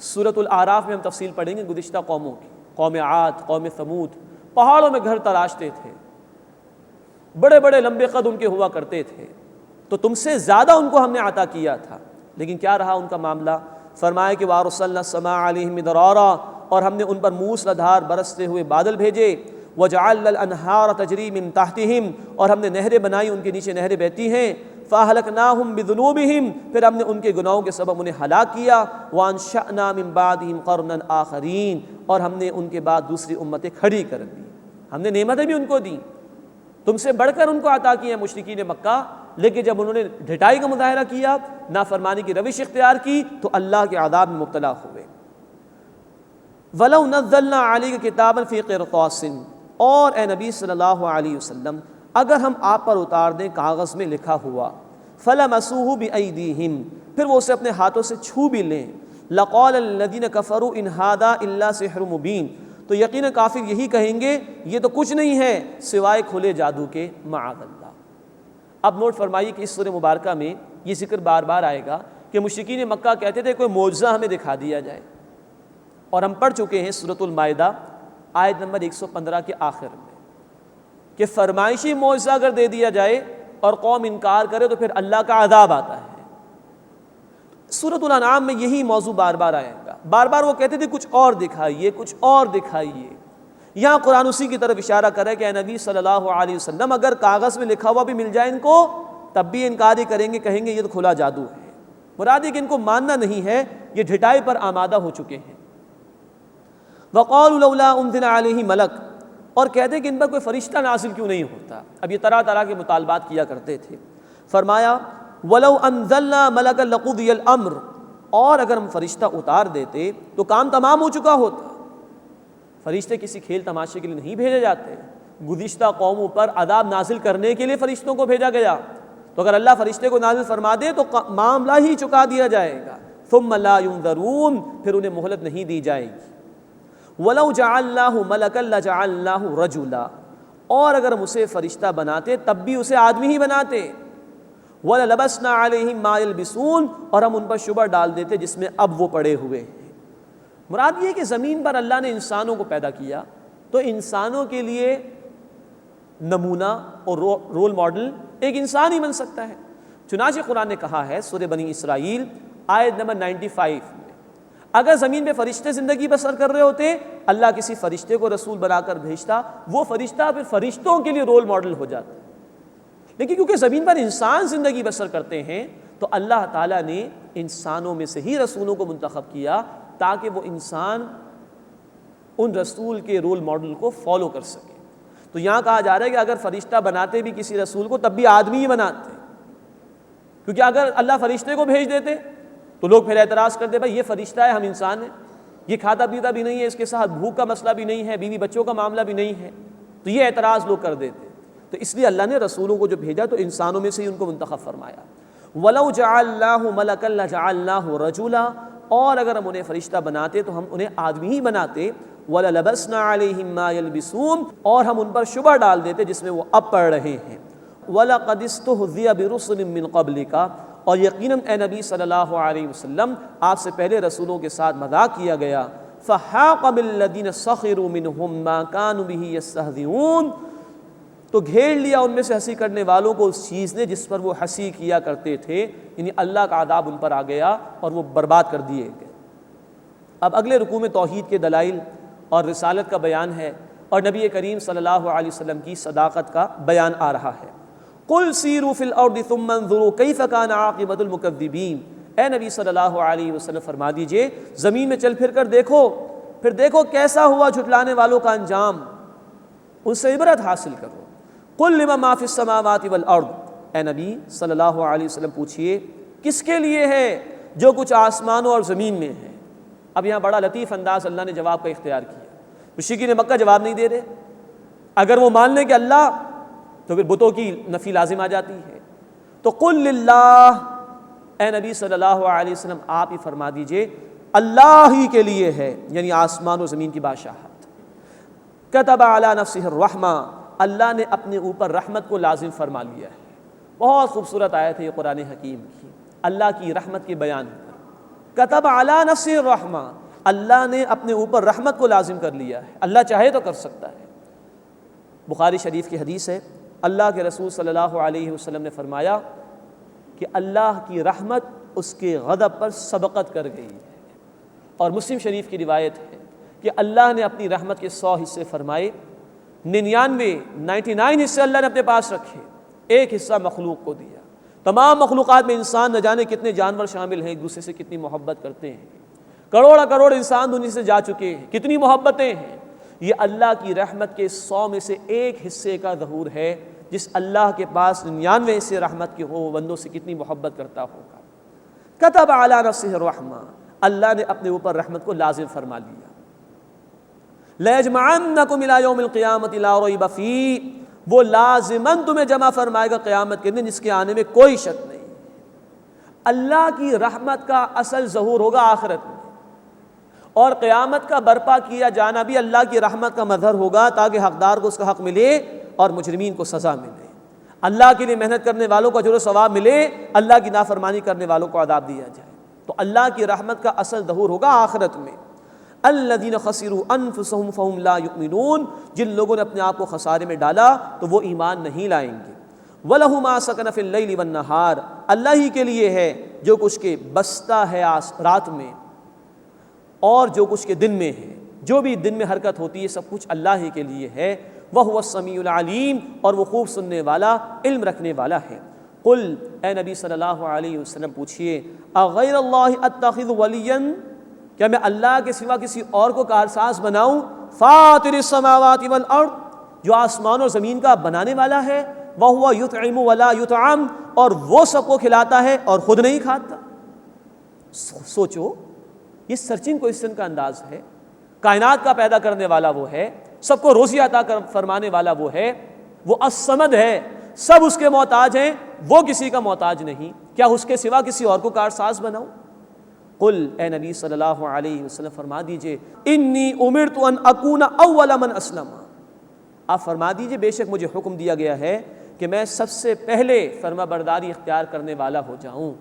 سورۃ الاعراف میں ہم تفصیل پڑھیں گے گزشتہ قوموں کی، قوم عاد، قوم ثمود، پہاڑوں میں گھر تراشتے تھے، بڑے بڑے لمبے قد ان کے ہوا کرتے تھے، تو تم سے زیادہ ان کو ہم نے عطا کیا تھا، لیکن کیا رہا ان کا معاملہ؟ فرمایا کہ وَأَرْسَلْنَا السَّمَاءَ عَلَيْهِمْ مِدْرَارًا، اور ہم نے ان پر موسلا دھار برستے ہوئے بادل بھیجے، وَجَعَلْنَا الْأَنْهَارَ تَجْرِي مِن تَحْتِهِمْ، اور ہم نے نہریں بنائی ان کے نیچے نہریں بہتی ہیں، فَأَهْلَكْنَاهُمْ بِذُنُوبِهِمْ، پھر ہم نے ان کے گناہوں کے سبب انہیں ہلاک کیا، وَأَنشَأْنَا مِن بَعْدِهِمْ قَرْنًا آخَرِينَ، اور ہم نے ان کے بعد دوسری امتیں کھڑی کر دی، ہم نے نعمتیں بھی ان کو دیں، تم سے بڑھ کر ان کو عطا کی ہیں مشرکین مکہ، لیکن جب انہوں نے ڈھٹائی کا مظاہرہ کیا، نافرمانی کی روش اختیار کی، تو اللہ کے عذاب میں مبتلا ہوئے۔ وَلَوْ نَزَّلْنَا عَلَيْكَ كِتَابًا فِي قِرْطَاسٍ، اور اے نبی صلی اللہ علیہ وسلم اگر ہم آپ پر اتار دیں کاغذ میں لکھا ہوا، فَلَمَسُوهُ بِأَيْدِيهِمْ، پھر وہ اسے اپنے ہاتھوں سے چھو بھی لیں، لَقَالَ الَّذِينَ كَفَرُوا إِنْ هَذَا إِلَّا سِحْرٌ مُبِينٌ، تو یقیناً کافر یہی کہیں گے یہ تو کچھ نہیں ہے سوائے کھلے جادو کے، معاذ اللہ۔ اب نوٹ فرمائیے کہ اس سورہ مبارکہ میں یہ ذکر بار بار آئے گا کہ مشرکین مکہ کہتے تھے کوئی معجزہ ہمیں دکھا دیا جائے، اور ہم پڑھ چکے ہیں سورۃ المائدہ آیت نمبر 115 کے آخر میں کہ فرمائشی معجزہ اگر دے دیا جائے اور قوم انکار کرے تو پھر اللہ کا عذاب آتا ہے۔ سورۃ الانعام میں یہی موضوع بار بار آئے گا، بار بار وہ کہتے تھے کچھ اور دکھائیے، کچھ اور دکھائیے۔ یہاں قرآن اسی کی طرف اشارہ کرے کہ اے نبی صلی اللہ علیہ وسلم اگر کاغذ میں لکھا ہوا بھی مل جائے ان کو تب بھی انکار ہی کریں گے، کہیں گے یہ تو کھلا جادو ہے۔ مراد ہے کہ ان کو ماننا نہیں ہے، یہ ڈھٹائی پر آمادہ ہو چکے ہیں۔ وَقَالُوا لَوْلَا أُنزِلَ عَلَيْهِ مَلَكٌ، اور کہتے کہ ان پر کوئی فرشتہ نازل کیوں نہیں ہوتا۔ اب یہ طرح طرح کے مطالبات کیا کرتے تھے۔ فرمایا وَلَوْ أَنزَلْنَا مَلَكًا لَقُضِيَ الْأَمْرُ، اور اگر ہم فرشتہ اتار دیتے تو کام تمام ہو چکا ہوتا۔ فرشتے کسی کھیل تماشے کے لیے نہیں بھیجے جاتے، گزشتہ قوموں پر عذاب نازل کرنے کے لیے فرشتوں کو بھیجا گیا، تو اگر اللہ فرشتے کو نازل فرما دے تو معاملہ ہی چکا دیا جائے گا۔ ثُمَّ لَا يُنذَرُونَ، پھر انہیں مہلت نہیں دی جائے گی۔ وَلَوْ جَعَلْنَاهُ مَلَكًا لَجَعَلْنَاهُ رَجُلًا، اور اگر ہم اسے فرشتہ بناتے تب بھی اسے آدمی ہی بناتے۔ وَلَلَبَسْنَا عَلَيْهِمْ مَا يَلْبِسُونَ، اور ہم ان پر شبہ ڈال دیتے جس میں اب وہ پڑے ہوئے ہیں۔ مراد یہ کہ زمین پر اللہ نے انسانوں کو پیدا کیا تو انسانوں کے لیے نمونہ اور رول ماڈل ایک انسان ہی بن سکتا ہے۔ چنانچہ قرآن نے کہا ہے سورہ بنی اسرائیل آیت نمبر 95 میں، اگر زمین پہ فرشتے زندگی بسر کر رہے ہوتے، اللہ کسی فرشتے کو رسول بنا کر بھیجتا، وہ فرشتہ پھر فرشتوں کے لیے رول ماڈل ہو جاتا۔ لیکن کیونکہ زمین پر انسان زندگی بسر کرتے ہیں تو اللہ تعالیٰ نے انسانوں میں سے ہی رسولوں کو منتخب کیا تاکہ وہ انسان ان رسول کے رول ماڈل کو فالو کر سکے۔ تو یہاں کہا جا رہا ہے کہ اگر فرشتہ بناتے بھی کسی رسول کو تب بھی آدمی ہی بناتے، کیونکہ اگر اللہ فرشتے کو بھیج دیتے تو لوگ پھر اعتراض کرتے بھائی یہ فرشتہ ہے، ہم انسان ہیں، یہ کھاتا پیتا بھی نہیں ہے، اس کے ساتھ بھوک کا مسئلہ بھی نہیں ہے، بیوی بچوں کا معاملہ بھی نہیں ہے، تو یہ اعتراض لوگ کر دیتے۔ تو اس لیے اللہ نے رسولوں کو جو بھیجا تو انسانوں میں سے ہی ان کو منتخب فرمایا۔ وَلَوْ جَعَلْنَاهُ مَلَكًا لَجَعَلْنَاهُ رَجُلًا، اور اگر ہم انہیں فرشتہ بناتے تو ہم انہیں آدمی ہی بناتے۔ وَلَلَبَسْنَا عَلَيْهِمْ مَا يَلْبِسُونَ، اور ہم ان پر شبہ ڈال دیتے جس میں وہ اب پڑھ رہے ہیں۔ وَلَقَدِ اسْتُهْزِئَ بِرُسُلٍ مِّن قَبْلِكَ، اور یقیناً اے نبی صلی اللہ علیہ وسلم آپ سے پہلے رسولوں کے ساتھ مذاق کیا گیا۔ فَحَاقَ بِالَّذِينَ سَخِرُوا مِنْهُمْ مَا كَانُوا بِهِ يَسْتَهْزِئُونَ، تو گھیر لیا ان میں سے ہنسی کرنے والوں کو اس چیز نے جس پر وہ ہنسی کیا کرتے تھے، یعنی اللہ کا عذاب ان پر آ گیا اور وہ برباد کر دیے گئے۔ اب اگلے رکوع میں توحید کے دلائل اور رسالت کا بیان ہے اور نبی کریم صلی اللہ علیہ وسلم کی صداقت کا بیان آ رہا ہے۔ قُلْ سِیرُوا فِی الْأَرْضِ ثُمَّ انظُرُوا کَیْفَ کَانَ عَاقِبَةُ الْمُکَذِّبِینَ، اے نبی صلی اللہ علیہ وسلم فرما دیجئے زمین میں چل پھر کر دیکھو، پھر دیکھو کیسا ہوا جھٹلانے والوں کا انجام، ان سے عبرت حاصل کرو۔ قُلْ لِمَن مَا فِی السَّمَاوَاتِ وَالْأَرْضِ، اے نبی صلی اللہ علیہ وسلم پوچھئے کس کے لیے ہے جو کچھ آسمانوں اور زمین میں ہے۔ اب یہاں بڑا لطیف انداز اللہ نے جواب کا اختیار کیا۔ مشرکین مکہ جواب نہیں دے رہے، اگر وہ مان لیں کہ اللہ تو پھر بتوں کی نفی لازم آ جاتی ہے۔ تو قُلْ لِلَّهِ، اے نبی صلی اللہ علیہ وسلم آپ ہی فرما دیجئے اللہ ہی کے لیے ہے، یعنی آسمان و زمین کی بادشاہت۔ كَتَبَ عَلَى نَفْسِهِ الرَّحْمَةَ، اللہ نے اپنے اوپر رحمت کو لازم فرما لیا ہے۔ بہت خوبصورت آیت ہے یہ قرآن حکیم کی، اللہ کی رحمت کے بیان پر۔ كَتَبَ عَلَى نَفْسِهِ الرَّحْمَةَ، اللہ نے اپنے اوپر رحمت کو لازم کر لیا ہے، اللہ چاہے تو کر سکتا ہے۔ بخاری شریف کی حدیث ہے، اللہ کے رسول صلی اللہ علیہ وسلم نے فرمایا کہ اللہ کی رحمت اس کے غضب پر سبقت کر گئی ہے۔ اور مسلم شریف کی روایت ہے کہ اللہ نے اپنی رحمت کے 100 حصے فرمائے، 99 حصے اللہ نے اپنے پاس رکھے، ایک حصہ مخلوق کو دیا۔ تمام مخلوقات میں انسان نہ جانے کتنے جانور شامل ہیں، ایک دوسرے سے کتنی محبت کرتے ہیں، کروڑ انسان دنیا سے جا چکے ہیں، کتنی محبتیں ہیں۔ یہ اللہ کی رحمت کے 100 میں سے ایک حصے کا ظہور ہے، جس اللہ کے پاس 99 حصے رحمت کے ہو، وہ بندوں سے کتنی محبت کرتا ہوگا۔ كَتَبَ عَلَى نَفْسِهِ الرَّحْمَةَ، اللہ نے اپنے اوپر رحمت کو لازم فرما لیا۔ لَيَجْمَعَنَّكُمْ إِلَىٰ يَوْمِ الْقِيَامَةِ لَا رَيْبَ فِيهِ، وہ لازماً تمہیں جمع فرمائے گا قیامت کے دن، جس کے آنے میں کوئی شک نہیں۔ اللہ کی رحمت کا اصل ظہور ہوگا آخرت میں، اور قیامت کا برپا کیا جانا بھی اللہ کی رحمت کا مظہر ہوگا تاکہ حقدار کو اس کا حق ملے اور مجرمین کو سزا ملے، اللہ کے لیے محنت کرنے والوں کو اجر و ثواب ملے، اللہ کی نافرمانی کرنے والوں کو عذاب دیا جائے۔ تو اللہ کی رحمت کا اصل ظہور ہوگا آخرت میں۔ الذین خسروا انفسهم فهم لا یؤمنون، جن لوگوں نے اپنے آپ کو خسارے میں ڈالا تو وہ ایمان نہیں لائیں گے۔ وَلَهُ مَا سَكَنَ فِي اللَّيْلِ وَالنَّهَارِ، اللہ ہی کے لیے ہے جو کچھ کے بستا ہے رات میں اور جو کچھ کے دن میں ہے، جو بھی دن میں حرکت ہوتی ہے سب کچھ اللہ ہی کے لیے ہے۔ وَهُوَ السَّمِيعُ الْعَلِيمُ، اور وہ خوب سننے والا، علم رکھنے والا ہے۔ قل، اے نبی صلی اللہ علیہ وسلم پوچھئے اغیر اللہ اتخذ ولیا، کیا میں اللہ کے سوا کسی اور کو کارساز بناؤں؟ فاطر السماوات والارض، جو آسمان اور زمین کا بنانے والا ہے، وَهُوَ يُطْعِمُ وَلَا يُطْعَمُ، اور وہ سب کو کھلاتا ہے اور خود نہیں کھاتا۔ سوچو، یہ سرچنگ کوئسچن کا انداز ہے۔ کائنات کا پیدا کرنے والا وہ ہے، سب کو روزی عطا فرمانے والا وہ ہے، وہ الصمد ہے، سب اس کے محتاج ہیں، وہ کسی کا محتاج نہیں، کیا اس کے سوا کسی اور کو کارساز بناؤں؟ قل، اے نبی صلی اللہ علیہ وسلم فرما دیجئے انی امرت ان اکون اول من اسلم، آپ فرما دیجئے بے شک مجھے حکم دیا گیا ہے کہ میں سب سے پہلے فرما برداری اختیار کرنے والا ہو جاؤں۔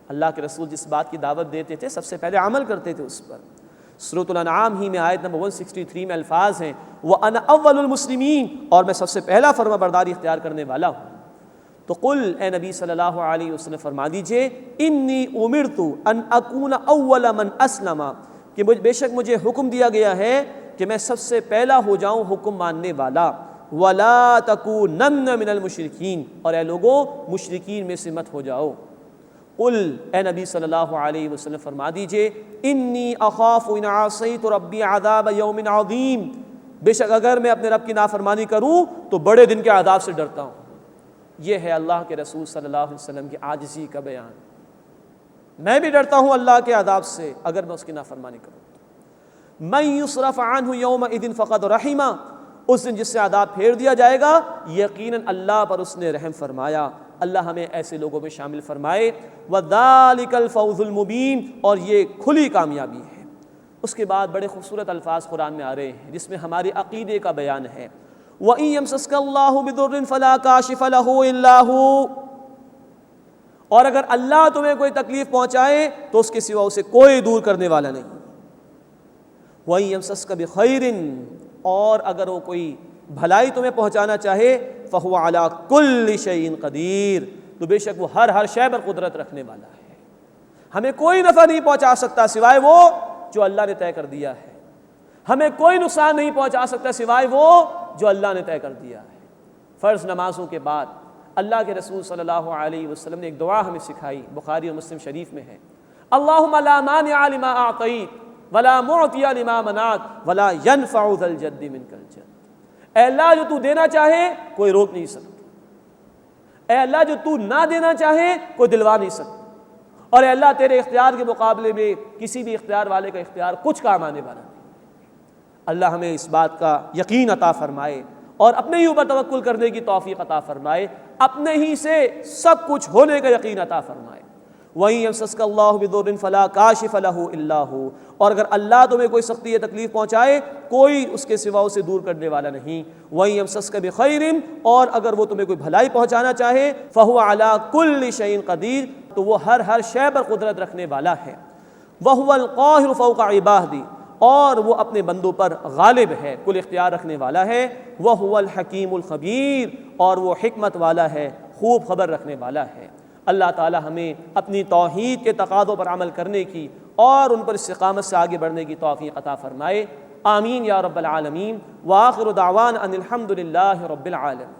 اللہ کے رسول جس بات کی دعوت دیتے تھے سب سے پہلے عمل کرتے تھے اس پر۔ سورۃ الانعام ہی میں آیت نمبر 163 میں الفاظ ہیں وَأَنَا أَوَّلُ الْمُسْلِمِينَ، اور میں سب سے پہلا فرما برداری اختیار کرنے والا ہوں۔ تو قل اے نبی صلی اللہ علیہ وسلم فرما دیجئے انی امرت ان اکون اول من اسلم، کہ بے شک مجھے حکم دیا گیا ہے کہ میں سب سے پہلا ہو جاؤں حکم ماننے والا، ولا تکونن من المشرکین، اور اے لوگوں مشرکین میں سے مت ہو جاؤ۔ قل اے نبی صلی اللہ علیہ وسلم فرما دیجئے انی اخاف ان عصیت ربی عذاب یوم عظیم، بے شک اگر میں اپنے رب کی نافرمانی کروں تو بڑے دن کے عذاب سے ڈرتا ہوں۔ یہ ہے اللہ کے رسول صلی اللہ علیہ وسلم کی عاجزی کا بیان۔ میں بھی ڈرتا ہوں اللہ کے عذاب سے اگر میں اس کی نافرمانی کروں۔ من یصرف عنہ یومئذ فقد رحمہ، اس دن جس سے عذاب پھیر دیا جائے گا یقیناً اللہ پر اس نے رحم فرمایا۔ اللہ ہمیں ایسے لوگوں میں شامل فرمائے۔ وذالک الفوز المبین، اور یہ کھلی کامیابی ہے۔ اس کے بعد بڑے خوبصورت الفاظ قرآن میں آ رہے ہیں جس میں ہمارے عقیدے کا بیان ہے۔ وَإِن يَمْسَسْكَ اللَّهُ بِضُرٍّ فَلَا كَاشِفَ لَهُ إِلَّا هُوَ، اور اگر اللہ تمہیں کوئی تکلیف پہنچائے تو اس کے سوا اسے کوئی دور کرنے والا نہیں۔ وَإِن يَمْسَسْكَ بِخَيْرٍ، اور اگر وہ کوئی بھلائی تمہیں پہنچانا چاہے فَهُوَ عَلَى كُلِّ شَيْءٍ قَدِيرٌ، تو بے شک وہ ہر شے پر قدرت رکھنے والا ہے۔ ہمیں کوئی نفع نہیں پہنچا سکتا سوائے وہ جو اللہ نے طے کر دیا ہے، ہمیں کوئی نقصان نہیں پہنچا سکتا سوائے وہ جو اللہ نے طے کر دیا ہے۔ فرض نمازوں کے بعد اللہ کے رسول صلی اللہ علیہ وسلم نے ایک دعا ہمیں سکھائی، بخاری اور مسلم شریف میں ہے، اللہم لا مانع لما اعطیت ولا معطی لما منعت ولا ينفع ذا الجد منک الجد، اے اللہ جو تو دینا چاہے کوئی روک نہیں سکتا، اے اللہ جو تو نہ دینا چاہے کوئی دلوا نہیں سکتا، اور اے اللہ تیرے اختیار کے مقابلے میں کسی بھی اختیار والے کا اختیار کچھ کام آنے والا نہیں۔ اللہ ہمیں اس بات کا یقین عطا فرمائے اور اپنے ہی اوپر توکل کرنے کی توفیق عطا فرمائے، اپنے ہی سے سب کچھ ہونے کا یقین عطا فرمائے۔ وَإِن يَمْسَسْكَ اللَّهُ بِضُرٍّ فَلَا كَاشِفَ لَهُ إِلَّا هُوَ، اور اگر اللہ تمہیں کوئی سختی یا تکلیف پہنچائے کوئی اس کے سوا اسے دور کرنے والا نہیں۔ وَإِن يَمْسَسْكَ بِخَيْرٍ، اور اگر وہ تمہیں کوئی بھلائی پہنچانا چاہے فَهُوَ عَلَى كُلِّ شَيْءٍ قَدِيرٌ، تو وہ ہر شے پر قدرت رکھنے والا ہے۔ وَهُوَ الْقَاهِرُ فَوْقَ عِبَادِهِ، اور وہ اپنے بندوں پر غالب ہے، کل اختیار رکھنے والا ہے۔ وَهُوَ الْحَكِيمُ الْخَبِيرُ، اور وہ حکمت والا ہے، خوب خبر رکھنے والا ہے۔ اللہ تعالی ہمیں اپنی توحید کے تقاضوں پر عمل کرنے کی اور ان پر استقامت سے آگے بڑھنے کی توفیق عطا فرمائے۔ آمین یا رب العالمین۔ وآخر دعوانا ان الحمد للہ رب العالمین۔